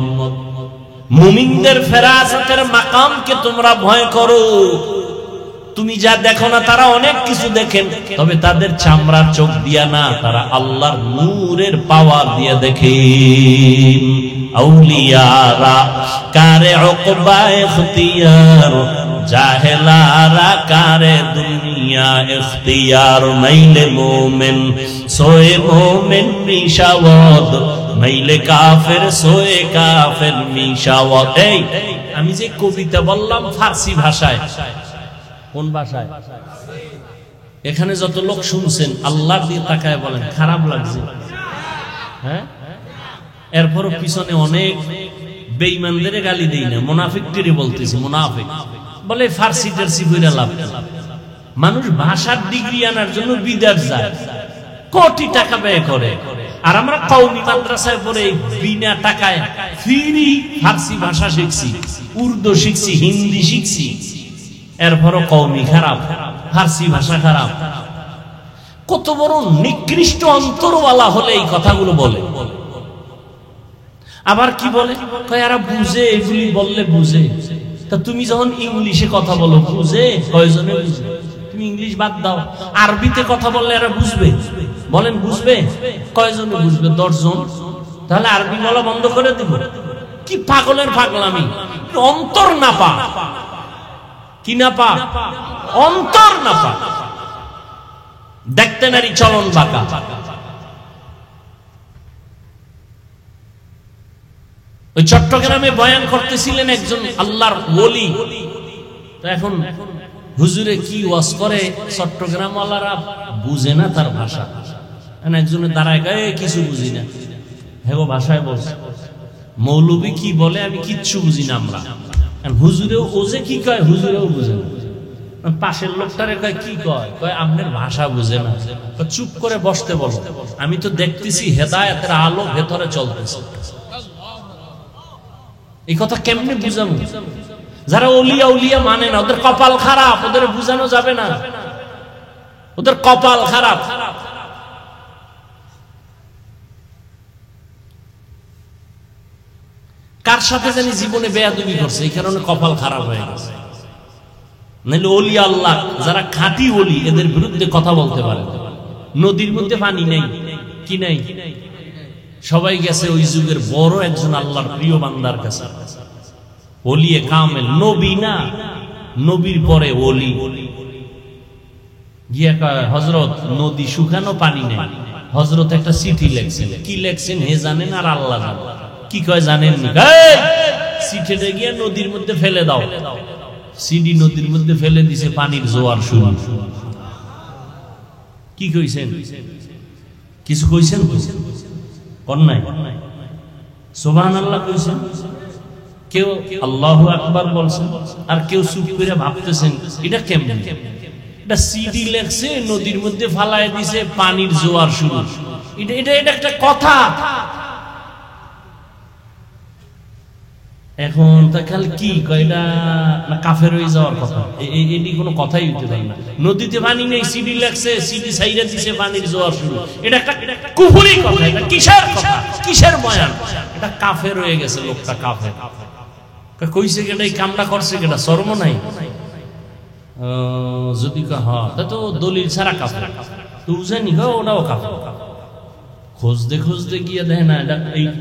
মুমিনদের ফেরাসাতের মাকামকে তোমরা ভয় করো। তুমি যা দেখো না, তারা অনেক কিছু দেখেন, তবে তাদের চামড়ার চোখ দিয়া না, তারা আল্লাহর নূরের পাওয়ার দিয়া দেখেন। আউলিয়ারা কারে উকবা ইখতিয়ার, জাহেলারা কারে দুনিয়া ইখতিয়ার। মাইলে মোমেন সোয়ে মোমেন মিশাওয়াত, মাইলে কাফের সোয়ে কাফের মিশাওয়াত। এই আমি যে কবিতা বললাম ফার্সি ভাষায়, কোন ভাষায়? এখানে যত লোক শুনছেন আল্লাহর দিয়ে তাকায় বলেন খারাপ লাগছে? হ্যাঁ, এরপরও পিছনে অনেক বেঈমানদের গালি দেই না, মুনাফিকদেরই বলতেছি। মুনাফিক বলে ফার্সি টার্সি কইরা লাভ। মানুষ ভাষার ডিগ্রি আনার জন্য বিদেশ যায়, কোটি টাকা ব্যয় করে, আর আমরা কওমি মাদ্রাসায় পড়ে বিনা টাকায় ফ্রি ফার্সি ভাষা শিখছি, উর্দু শিখছি, হিন্দি শিখছি, এরপরও কওমি খারাপ, ফার্সি ভাষা খারাপ। কত বড় নিকৃষ্ট অন্তরওয়ালা হলে এই কথাগুলো বলে। আবার কি বলে, এরা বুঝে, এগুলি বললে বুঝে। তা তুমি যখন ইংলিশে কথা বলো বুঝে কয়জনে বুঝে? তুমি ইংলিশ বাদ দাও, আরবিতে কথা বললে এরা বুঝবে? বলেন বুঝবে? কয়জনে বুঝবে? 10 জন। তাহলে আরবি বলা বন্ধ করে দিব? কি পাগলের পাগলামি! অন্তর না পা, কি না পা? অন্তর না পা। দেখতে নারী চলন বাঁকা। ওই চট্টগ্রামে বয়ান করতেছিলেন একজন আল্লাহর ওলি। তো এখন হুজুরে কি ওয়াজ করে, চট্টগ্রাম ওয়ালারা বুঝে না তার ভাষা। একজনের দাঁড়ায় গায়ে কিছু বুঝি না, হেগো ভাষায় বলছে। মৌলবী কি বলে আমি কিচ্ছু বুঝি না। আমরা হুজুরেও ও যে কি কয় হুজুরেও বুঝে না। পাশের লোকটারে কয় কি কয়, কয় আপনার ভাষা বুঝে না। চুপ করে বসতে বলো, আমি তো দেখতেছি হেদায়েতের আলো ভেতরে চলতেছে। এই কথা কেমনে বুঝাবো? যারা ওলিয়া উলিয়া মানে না, ওদের কপাল খারাপ, ওদের বুঝানো যাবে না, ওদের কপাল খারাপ। কার সাথে জানি জীবনে বেয়াদবি করছে, এই কারণে কপাল খারাপ হয়ে গেছে। নাহলে ওলিয়া আল্লাহ যারা খাঁটি ওলি, এদের বিরুদ্ধে কথা বলতে পারে। নদীর মধ্যে পানি নেই, কি নাই? সবাই গেছে ওই যুগের বড় একজন আল্লাহর প্রিয় বান্দার কাছে, ওলিয়ে কামেল, নবী না, নবীর পরে ওলি। গিয়া কয়, হযরত নদী শুকানো, পানি নেই। হযরত একটা চিঠি লেখছেন, কি লেখছেন হে জানেন আর আল্লাহ জানেন। কি কয় জানেন? চিঠিটা গিয়া নদীর মধ্যে ফেলে দাও। সিডি নদীর মধ্যে ফেলে দিছে, পানির জোয়ার শুরু। কি কইছেন? কিছু কইছেন? কোন নাই? সুবহানাল্লাহ কইছেন, কেউ আল্লাহু আকবার বলছেন, আর কেউ চুপ করে ভাবতেছেন এটা কেমনে? এটা সিডি লেখছে, নদীর মধ্যে ফালায় দিছে, পানির জোয়ার শুরু। এটা একটা কথা? এখন তা খালি কি কয়, এটা না কাফের হয়ে যাওয়ার কথা? এটি কোনো কথাই হইতে পারে না। নদীতে পানি নেই, সিডি লেখছে, সিডি সাইরা দিছে, পানির জোয়ার শুরু। এটা একটা কুফরি কথা। এটা কিসের কথা, কিসের বয়ান? এটা কাফের হয়ে গেছে লোকটা, কাফের। কইছে কেডা, এই কামটা করছে কেডা? শরম নাই? যদি হ্যাঁ, তা তো দলিল ছাড়া কাফের। তো বুঝেনি ওটাও কাফের। খুঁজতে খুঁজতে গিয়ে দেখে না,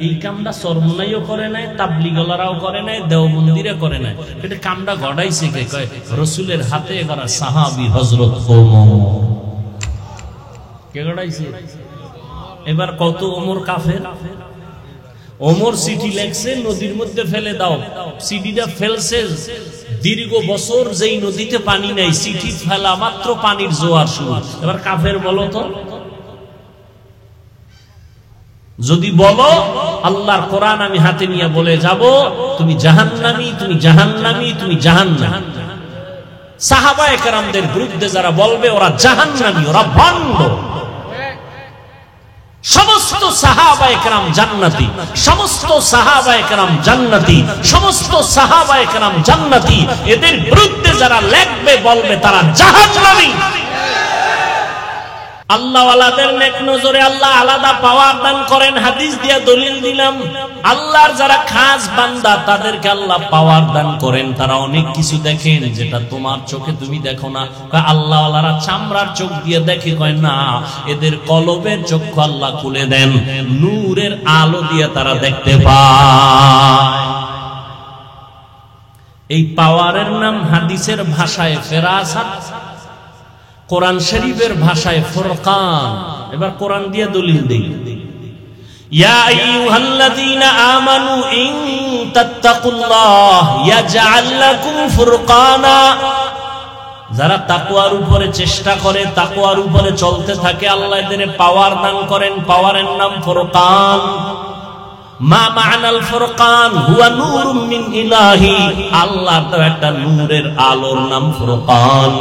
এই কামটা চরমনাইও করে নাই, তাবলিগলারাও করে নাই, দেওবন্দিরা করে নাই। এটা কামটা গড়াইছে কে? কয় রসুলের হাতে করা সাহাবী হযরত ওমর। কে গড়াইছে? এবার কত ওমর কাফের। ওমর চিঠি লেখছে, নদীর মধ্যে ফেলে দাও। চিঠিটা ফেলছে, দীর্ঘ বছর যেই নদীতে পানি নাই, চিঠি ফেলা মাত্র পানির জোয়ার শুরু। এবার কাফের বলো তো? যদি বলো আল্লাহর কোরআন আমি হাতে নিয়ে বলে যাব, তুমি জাহান্নামী, তুমি জাহান্নামী, তুমি জাহান্নামী। সাহাবায়ে কেরামদের বিরুদ্ধে যারা বলবে ওরা জাহান্নামী, ওরা ভণ্ড। সমস্ত সাহাবায়ে কেরাম জান্নাতি, সমস্ত সাহাবায়ে কেরাম জান্নাতি, সমস্ত সাহাবায়ে কেরাম জান্নাতি। এদের বিরুদ্ধে যারা লেখবে বলবে তারা জাহান্নামী। আল্লাহ ওয়ালাদের নেক নজরে আল্লাহ আলাদা পাওয়ার দান করেন, হাদিস দিয়া দলিল দিলাম। আল্লাহর যারা খাস বান্দা তাদেরকে আল্লাহ পাওয়ার দান করেন, তারা অনেক কিছু দেখেন যেটা তোমার চোখে তুমি দেখো না। আল্লাহ ওয়ালারা চামড়ার চোখ দিয়ে দেখে, কয় না, এদের কলবের চক্ষু আল্লাহ খুলে দেন, নূরের আলো দিয়ে তারা দেখতে পায়। এই পাওয়ারের নাম হাদিসের ভাষায় ফেরাসাত, কোরআন শরীফের ভাষায় ফুরকান। এবার কোরআন দিয়ে দলিল দেই। ইয়া আইয়ুহাল্লাযীনা আমানু ইন তাত্তাকুল্লাহ ইয়াজআল লাকুম ফুরকানা। যারা তাকওয়ার উপরে চেষ্টা করে, তাকওয়ার উপরে চলতে থাকে, আল্লাহ এদের পাওয়ার দান করেন। পাওয়ারের নাম ফুরকান। মা মা'নাল ফুরকান হুয়া নূরুম মিন ইলাহি। আল্লাহর তো একটা নূরের আলোর নাম ফুরকান।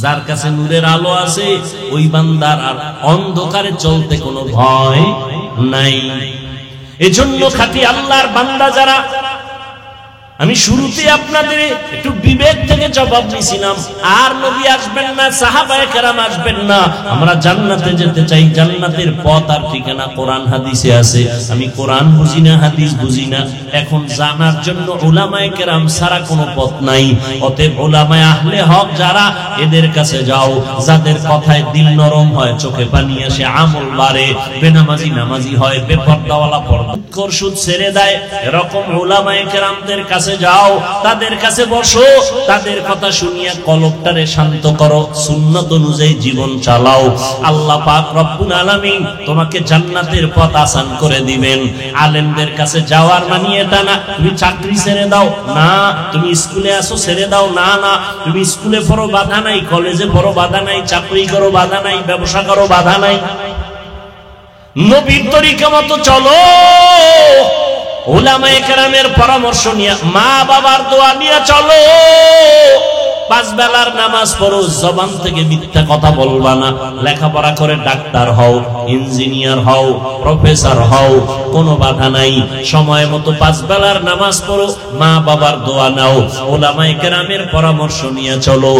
যার কাছে নূরের আলো আছে ওই বান্দার আর অন্ধকারে চলতে কোনো ভয় নাই। এজন্য খাঁটি আল্লাহর বান্দা যারা, আমি শুরুতে আপনাদের একটু বিবেক থেকে জবাব দিয়েছিলাম, আর নবী আসবেন না, সাহাবায়ে কেরাম আসবেন না, আমরা জান্নাতে যেতে চাই। জান্নাতের পথ আর ঠিকানা কোরআন হাদিসে আছে। আমি কোরআন বুঝি না, হাদিস বুঝি না, এখন জানার জন্য উলামায়ে কেরাম ছাড়া কোনো পথ নাই। অতএব উলামায়ে আহলে হক যারা, এদের কাছে যাও, যাদের কথায় দিল নরম হয়, চোখে পানি আসে, আমল বাড়ে, বেনামাজি নামাজি হয়, বেপরদাওয়ালা পর্দা সুদ ছেড়ে দেয়, এরকম উলামায়ে কেরামদের কাছে যাও, তাদের কাছে বসো, তাদের কথা শুনিয়া কলবটারে শান্ত করো, সুন্নাত অনুযায়ী জীবন চালাও। আল্লাহ পাক রব্বুল আলামিন তোমাকে জান্নাতের পথ আসান করে দিবেন। আলেমদের কাছে যাওয়ার মানে এটা না তুমি চাকরি ছেড়ে দাও, না তুমি স্কুলে আসো ছেড়ে দাও, না না তুমি স্কুলে পড়ো বাধা নাই, কলেজে পড়ো বাধা নাই, চাকরি করো বাধা নাই, ব্যবসা করো বাধা নাই, নবীর তরিকা মতো চলো। উলামায়ে কেরামের পরামর্শ নিয়ে, মা বাবার দোয়া নিয়ে চলো। 5 বেলার নামাজ পড়ো, জবান থেকে মিথ্যা কথা বলবা না। লেখাপড়া করে ডাক্তার হও, ইঞ্জিনিয়ার হও, প্রফেসর হও, কোনো বাধা নাই। সময় মতো 5 বেলার নামাজ পড়ো, মা বাবার দোয়া নাও, উলামায়ে কেরামের পরামর্শ নিয়ে চলো।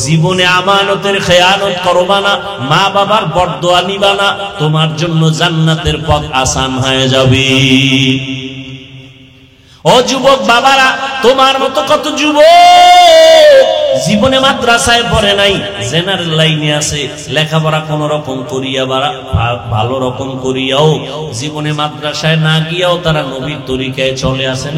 জীবনে আমানতের খেয়ানত করবা না, মা বাবার বরদোয়া নিবা না, তোমার জন্য জান্নাতের পথ আসান হয়ে যাবে। ও যুবক বাবারা, তোমার মতো কত যুবক জীবনে মাদ্রাসায় পড়ে নাই, জেনারেল লাইনে আছে, লেখাপড়া কোন রকম করিয়া ভালো রকম করিয়াও জীবনে মাদ্রাসায় না গিয়াও তারা নবীর তরিকায় চলে আসেন।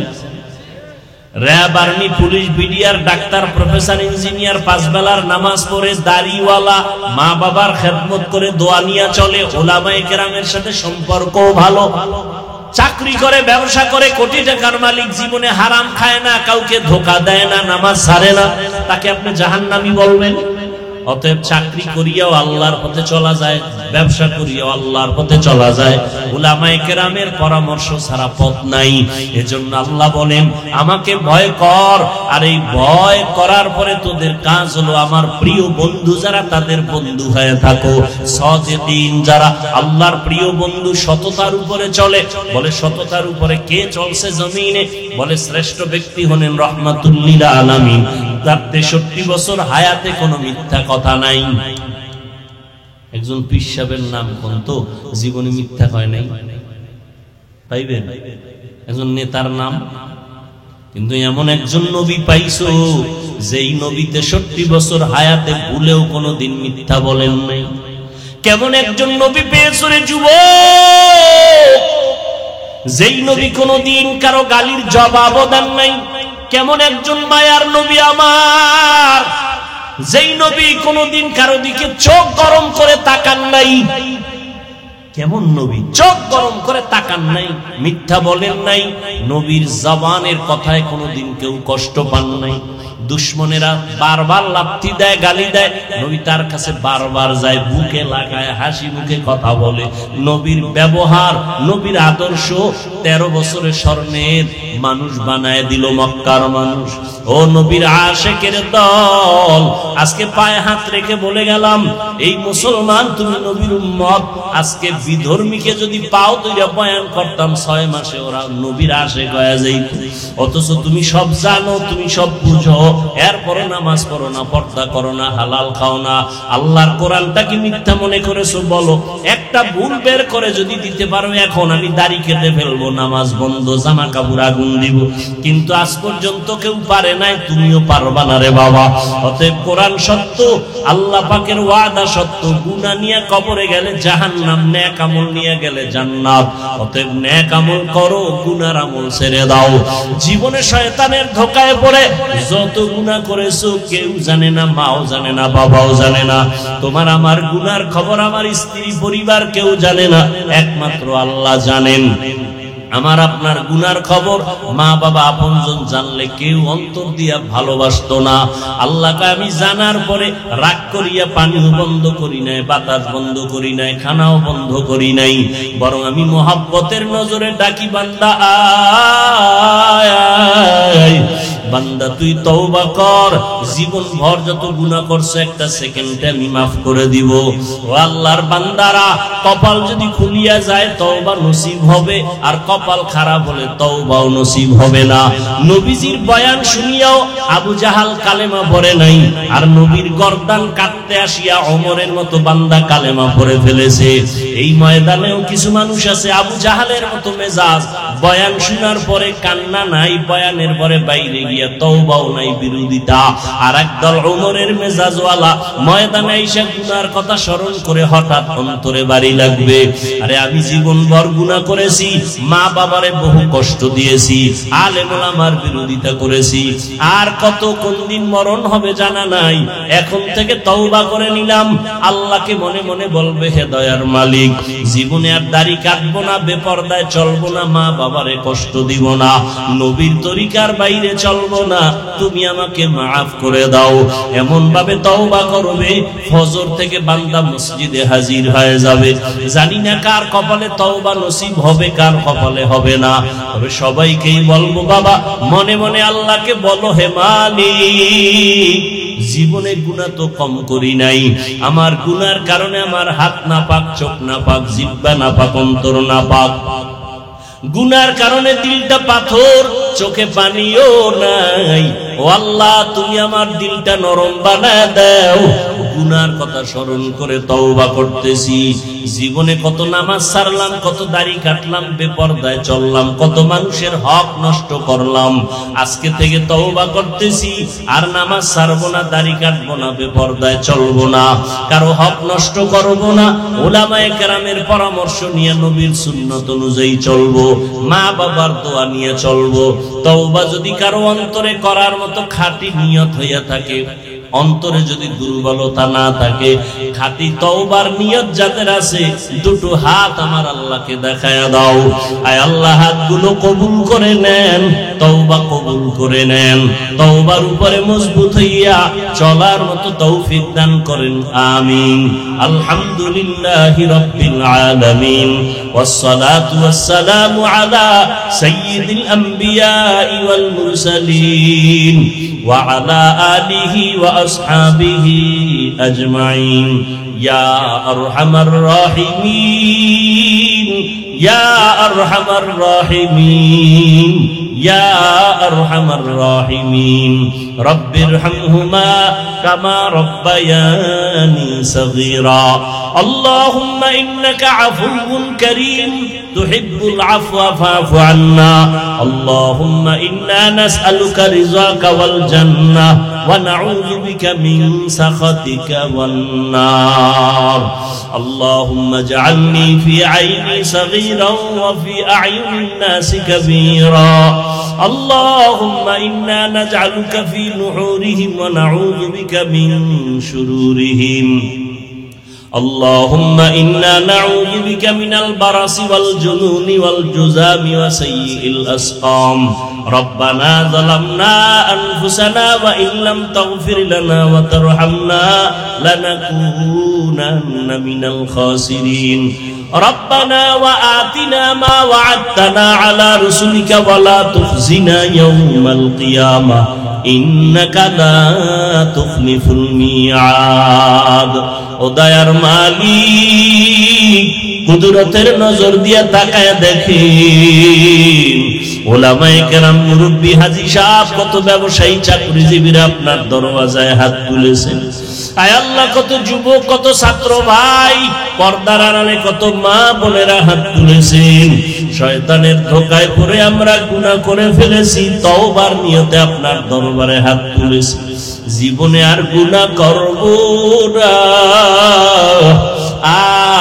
RAB, army, police, BDR, doctor, professor, engineer 5 বেলার নামাজ পড়ে, দাড়িওয়ালা, মা বাবার খেদমত করে, দোয়া নিয়ে চলে, উলামায়ে কেরামের সাথে সম্পর্কও ভালো, চাকরি করে, ব্যবসা করে, কোটি টাকার মালিক, জীবনে হারাম খায় না, কাউকে ধোঁকা দেয় না, নামাজ ছাড়ে না, তাকে আপনি জাহান্নামী বলবেন? অতএব চাকরি করিয়াও আল্লাহর পথে চলা যায়, ব্যবসা করিয়াও আল্লাহর পথে চলা যায়। উলামায়ে কেরামের পরামর্শ ছাড়া পথ নাই। এজন্য আল্লাহ বলেন, আমাকে ভয় কর, আর এই ভয় করার পরে তোদের কাজ হলো আমার প্রিয় বন্ধু যারা, তাদের বন্ধু হয়ে থাকো। সাদিকিন যারা, আল্লাহর প্রিয় বন্ধু, সততার উপরে চলে। বলে সততার উপরে কে চলছে জমিনে? বলে শ্রেষ্ঠ ব্যক্তি হলেন রাহমাতুল লিল আলামিন। তার 63 বছর হায়াতে কোনো মিথ্যা কথা নাই। একজন পীর সাহেবের নাম কোন তো জীবনে মিথ্যা কয় নাই, পাইবেন? একজন নেতার নাম, কিন্তু এমন একজন নবী পাইছো যেই নবী 63 বছর হায়াতে ভুলেও কোনোদিন মিথ্যা বলেন নাই। কেমন একজন নবী পেয়েছো রে যুবক, যেই নবী কোনোদিন কারো গালির জবাবও দেন নাই। কেমন একজন মায়ার নবী আমার, যেই নবী কোনোদিন কারো দিকে চোখ গরম করে তাকান নাই। কেমন নবী, চোখ গরম করে তাকান নাই, মিথ্যা বলেন নাই, নবীর জবানের কথায় কোনোদিন কেউ কষ্ট পান নাই। দুশ্মনেরা বারবার লাথি দেয়, গালি দেয়, নবী তার কাছে বারবার যায়, বুকে লাগায়, হাসি মুখে কথা বলে। নবীর ব্যবহার, নবীর আদর্শ 13 বছরের স্বর্ণের মানুষ বানায় দিল মক্কার মানুষ। ও নবীর আশিকের দল, আজকে পায়ে হাত রেখে বলে গেলাম, এই মুসলমান তুমি নবীর উম্মত। আজকে বিধর্মীকে যদি পাও তুইরা বয়ান করতাম 6 মাসে ওরা নবীর আশিক হয়ে যাইত। অথচ তুমি সব জানো, তুমি সব বুঝো, এরপরও নামাজ পড়ো না, পর্দা করো না, হালাল খাও না, আল্লাহর কোরআনটা কি মিথ্যা মনে করেছো? বলো। একটা ভুল বের করে যদি দিতে পারো, এখন আমি দাড়ি কেটে ফেলবো, নামাজ বন্ধ, জামা কাপড় আগুন দিব, কিন্তু আজ পর্যন্ত কেউ পারে নাই, তুমিও পারবা না রে বাবা। অতএব কোরআন সত্য, আল্লাহ পাকের ওয়াদা সত্য। গুনাহ নিয়ে কবরে গেলে জাহান্নাম, নেক আমল নিয়ে গেলে জান্নাত। অতএব নেক আমল করো, গুনার আমল ছেড়ে দাও। জীবনে শয়তানের ধোঁকায় পড়ে যত গুনাহ করেছো কেউ জানে না, মাও জানে না, বাবাও জানে না। তোমার আমার গুনার খবর আমার স্ত্রী পরিবার কেউ জানে না, একমাত্র আল্লাহ জানেন। আমার আপনার গুনার খবর মা বাবা আপনজন জানলে কেউ অন্তর দিয়া ভালোবাসতো না। আল্লাহকে আমি জানার পরে রাগ করিয়া পানিও বন্ধ করি নাই, বাতাস বন্ধ করি নাই, খানাও বন্ধ করি নাই, বরং আমি মোহাব্বতের নজরে ডাকি, বান্দা আয়, বান্দা তুই তওবা কর, জীবন ভর যত গুনাহ করছো একটা সেকেন্ডে আমি মাফ করে দিব। ও আল্লাহর বান্দারা, কপাল যদি খুলিয়া যায় তওবা নসিব হবে, আর কপাল খারাপ হলে তওবাও নসিব হবে না। নবীজির বয়ান শুনিয়াও আবু জাহাল কালেমা পড়ে নাই, আর নবীর গর্দান কাটতে আসিয়া ওমরের মতো বান্দা কালেমা পড়ে ফেলেছে। এই ময়দানেও কিছু মানুষ আছে আবু জাহালের মতো মেজাজ, বয়ান শোনার পরে কান্না নাই, বয়ানের পরে বাইরে গিয়া তওবাও নাই, বিরোধিতা। আর একদল ওমরের মেজাজওয়ালা ময়দানে এসে গুনার কথা স্মরণ করে হঠাৎ অন্তরে বাড়ি লাগবে, আরে আমি জীবন ভর গুনাহ করেছি, মা বাবারে বহু কষ্ট দিয়েছি, আলেম ওলামার বিরোধিতা করেছি, আর কত কোন দিন মরণ হবে জানা নাই, এখন থেকে তওবা করে নিলাম। আল্লাহকে মনে মনে বলবে, হে দয়ার মালিক, জীবনে আর দাড়ি কাটবো না, বেপরদায় চলবো না, মা বাবারে কষ্ট দিব না, নবীর তরিকার বাইরে চলবো না, তুমি আমাকে মাফ করে দাও। এমন ভাবে তওবা করবে, ফজর থেকে বান্দা মসজিদে হাজির হয়ে যাবে। জানি না কার কপালে তওবা নসিব হবে, কার কপালে হবে না, তবে সবাইকেই বলবো, বাবা মনে মনে আল্লাহকে বলো, হে মালিক, জীবনে গুনাহ তো কম করি নাই, আমার গুনার কারণে আমার হাত না পাক, চোখ না পাক, জিহ্বা না পাক, অন্তর না পাক, গুনার কারণে দিলটা পাথর, চোখে পানিও নাই। ও আল্লাহ, তুমি আমার দিলটা নরম বানায় দাও। গুনার কথা স্মরণ করে তওবা করতেছি। জীবনে কত নামাজ ছাড়লাম, কত দাড়ি কাটলাম, বেপরদায় চললাম, কত মানুষের হক নষ্ট করলাম। আজকে থেকে তওবা করতেছি, আর নামাজ ছাড়বো না, দাড়ি কাটবো না, বেপরদায় চলবো না, কারো হক নষ্ট করবো না, উলামায়ে কেরামের পরামর্শ নিয়ে নবীর সুন্নত অনুযায়ী চলবো, মা বাবার দোয়া নিয়ে চলবো। তওবা যদি কারো অন্তরে করার মতো খাঁটি নিয়ত হইয়া থাকে, অন্তরে যদি দুর্বলতা না থাকে, খাঁটি তওবার নিয়ত যাদের আছে, দুটো হাত আমার আল্লাহকে দেখায়া দাও। আয় আল্লাহ, হাতগুলো কবুল করে নেন, তওবা কবুল করে নেন, তওবার উপরে মজবুত হইয়া চলার মতো তৌফিক দান করেন, আমিন। আলহামদুলিল্লাহি রাব্বিল আলামিন, ওয়াসসালাতু ওয়াসসালামু আলা সাইয়্যিদিল আমবিয়া ওয়াল মুরসালিন ওয়া আলা আলিহি ওয়া আসহাবিহি আজমাইন। ইয়া আরহামার রাহিমিন, ইয়া আরহামার রাহিমিন, ইয়া আরহামার রাহিমিন। রব্বিরহামহুমা কামা রব্বায়ানি সগীরা। আল্লাহুম্মা ইন্নাকা আফুউন কারীম তুহিব্বুল আফওয়া ফা'ফু আন্না। আল্লাহুম্মা ইন্না নাসআলুকা রিযাকা ওয়াল জান্নাহ ওয়া নাউযু বিকা মিন সাখাতিকা ওয়ান নার। আল্লাহুম্মা ইজআলনি ফি আইনি সগীরান ওয়া ফি আ'য়ুনিন নাসি কাবীরা। আল্লাহুম্মা ইন্না নাজআলুকা ফি নুহুরিহিম ওয়া নাউযু বিকা মিন শুরুরিহিম। اللهم إنا نعوذ بك من البرص والجنون والجذام وسيء الأسقام. ربنا ظلمنا أنفسنا وإن لم تغفر لنا وترحمنا لنكونن من الخاسرين. ربنا وآتنا ما وعدتنا على رسلك ولا تخزنا يوم القيامة إنك لا تخلف الميعاد ও দয়ার মালিক কুদরতের নজর দিয়া তাকায় দেখেন ওলামায়ে কেরাম মুরব্বি হাজী সাহেব কত ব্যবসায়ী চাকরিজীবীরা আপনার দরওয়াজায় হাত তুলেছেন আয় আল্লাহ কত যুবক কত ছাত্র ভাই পর্দার আড়ালে কত মা বোনেরা হাত তুলেছেন শয়তানের ধোঁকায় পড়ে আমরা গুনাহ করে ফেলেছি তওবার নিয়তে আপনার দরবারে হাত তুলেছি জীবনে আর গুনাহ করব না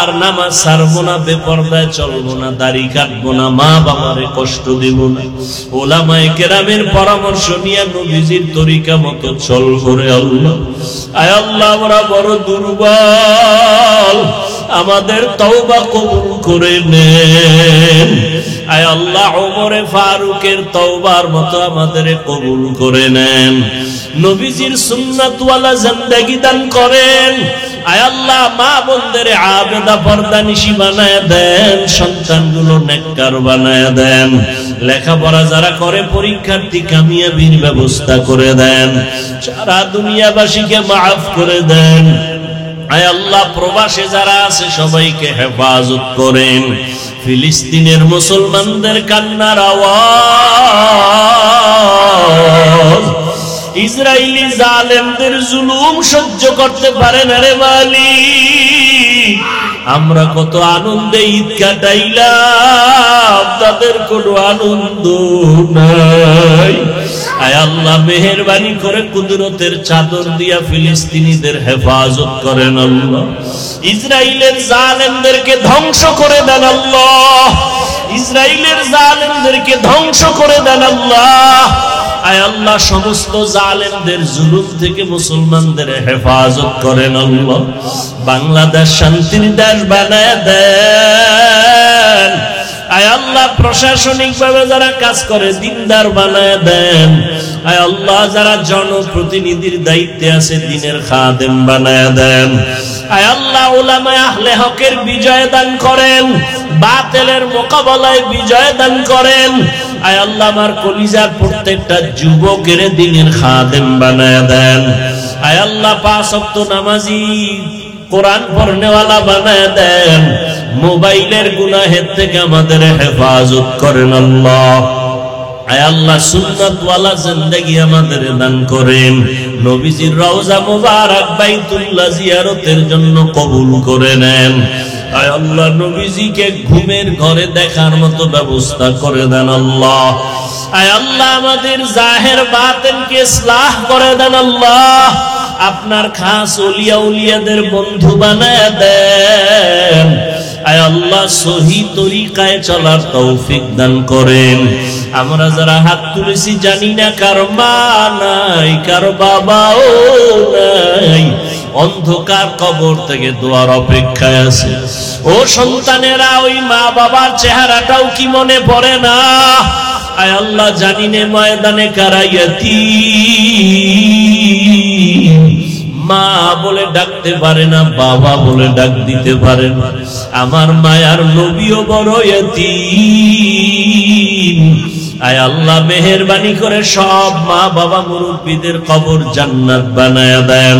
আর নামাজ ছাড়বো না বেপরদায় চলবো না দাড়ি কাটবো না মা বাবারে কষ্ট দেব না ওলামায়ে কেরামের পরামর্শ নিয়ে নবীজির তরিকা মতো চলবো রে আল্লাহ আয় আল্লাহ আমরা বড় দুর্বল আমাদের তওবা কবুল করে নেন আয় আল্লাহ ওমরে ফারুকের তওবার মতো আমাদের কবুল করে নেন নবীজির সুন্নাত ওয়ালা জিন্দেগি দান করেন আয় আল্লাহ মা বোনদের আবেদা পর্দানিশী বানায় দেন সন্তানগুলো নেককার বানায় দেন লেখাপড়া যারা করে পরীক্ষার্থী কামিয়াবির ব্যবস্থা করে দেন সারা দুনিয়াবাসীকে মাফ করে দেন আয় আল্লাহ প্রবাসে যারা আছে সবাইকে হেফাজত করেন ফিলিস্তিনের মুসলমানদের কান্নার আওয়াজ ইসরায়েলি জালেমদের জুলুম সহ্য করতে পারে না রে মালিক আমরা কত আনন্দে ঈদ কাটাইলাম তাদের কোনো আনন্দ নাই আয় আল্লাহ মেহেরবানি করে কুদরতের চাদর দিয়া ফিলিস্তিনিদের হেফাজত করেন আল্লাহ ইসরায়েলের জালেমদেরকে ধ্বংস করে দেন আল্লাহ ইসরায়েলের জালেমদেরকে ধ্বংস করে দেন আল্লাহ আয় আল্লাহ সমস্ত জালেমদের জুলুম থেকে মুসলমানদের হেফাজত করেন আল্লাহ বাংলাদেশ শান্তির দেশ বানায় দেন আয় আল্লাহ প্রশাসনিক ভাবে যারা কাজ করে দিনদার বানায় দেন আয় আল্লাহ যারা জনপ্রতিনিধির দায়িত্বে আছে দিনের খাদেম বানায় দেন আয় আল্লাহ উলামায়ে আহলে হকের বিজয় দান করেন বাতিলের মোকাবেলায় বিজয় দান করেন আয় আল্লাহ আমার কলিজার প্রত্যেকটা যুবকের দিনের খাদেম বানায় দেন আয় আল্লাহ পাঁচ ওয়াক্ত নামাজি কোরআন পড়নেওয়ালা বানায় দেন মোবাইলের গুনাহের থেকে আমাদের হেফাজত করেন আল্লাহ আয় আল্লাহ সুন্নাত ওয়ালা জিন্দেগি আমাদের দান করেন নবীজির রওজা মুবারক বাইতুল্লাহ জিয়ারতের জন্য কবুল করে নেন আয় আল্লাহ নবীজিকে ঘুমের ঘরে দেখার মতো ব্যবস্থা করে দেন আল্লাহ আয় আল্লাহ আমাদের জাহের বাতিনকে ইসলাহ করে দেন আল্লাহ আপনার খাস ওলিয়া উলিয়াদের বন্ধু বানায় দেন আয় আল্লাহ সহি তরিকায় চলার তৌফিক দান করেন আমরা যারা হাত তুলেছি জানি না কার মা নাই কার বাবাও নাই অন্ধকার কবর থেকে দোয়ার অপেক্ষায় আছে ও সন্তানেরা ওই মা বাবার চেহারাটাও কি মনে পড়ে না আয় আল্লাহ জানি না ময়দানে কারা ইয়াতীম মা বলে ডাকতে পারে না বাবা বলে ডাক দিতে পারে না আমার মায়ার নবীও বড় ইয়াতীম আয় আল্লাহ মেহেরবানি করে সব মা বাবা মুরব্বীদের কবর জান্নাত বানায়া দেন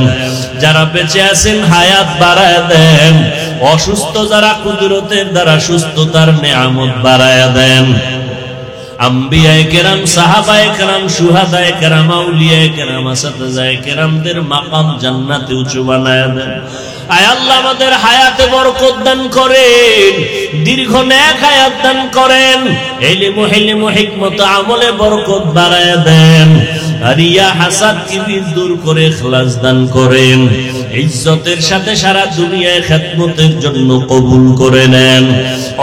যারা বেঁচে আছেন হায়াত বাড়ায়া দেন অসুস্থ যারা কুদরতের দ্বারা সুস্থতার নেয়ামত বাড়ায়া দেন আম্বিয়ায়ে কেরাম সাহাবায়ে কেরাম শুহাদায়ে কেরাম আউলিয়ায়ে কেরাম আসাতিজায়ে কেরামদের মাকাম জান্নাতে উঁচু বানায়া দেন আয় আল্লাহ আমাদের হায়াতে বরকত দান করেন দীর্ঘ নেক হায়াত দান করেন ইলম হিকমত আমলে বরকত বাড়ায়া দেন রিয়া হাসাদ কিবির দূর করে ইখলাস দান করেন ইজ্জতের সাথে সারা দুনিয়ায় খিদমতের জন্য কবুল করে নেন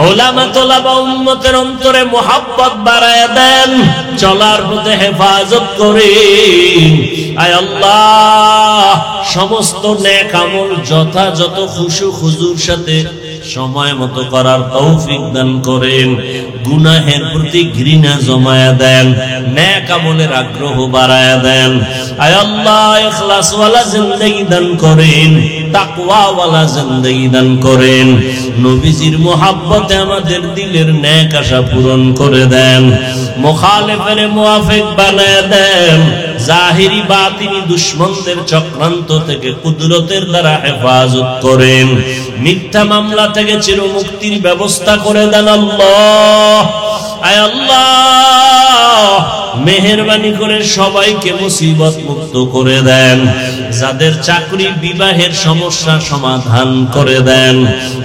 উলামা তোলাবা উম্মতের অন্তরে মুহাব্বত বাড়ায়া দেন চলার পথে হেফাজত করেন আয় আল্লাহ সমস্ত নেক আমল যথাযথ খুশু খুজুর সাথে সময় মতো করার তৌফিক দান করেন গুনাহের প্রতি ঘৃণা জমায়া দেন, নেক আমলের আগ্রহ বাড়ায়া দেন। আয় আল্লাহ ইখলাস ওয়ালা জিন্দেগি দান করেন, তাকওয়া ওয়ালা জিন্দেগি দান করেন। নবীজির মোহাব্বতে আমাদের দিলের নেক আশা পূরণ করে দেন, মুখালিফের মুওয়াফিক বানায়া দেন। জাহিরি বাতিনি দুশমনদের চক্রান্ত থেকে কুদরতের দ্বারা হেফাজত করেন, মিথ্যা মামলা থেকে চিরমুক্তির ব্যবস্থা করে দেন আল্লাহ। আয় আল্লাহ মেহেরবানি করে সবাইকে মুসিবত মুক্ত করে দেন, যাদের চাকরি বিবাহের সমস্যা সমাধান করে দেন,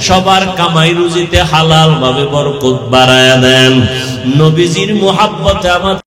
সবার কামাই রুজিতে হালাল ভাবে বরকত বাড়ায়া দেন। নবীজির মুহাব্বতে আমাদের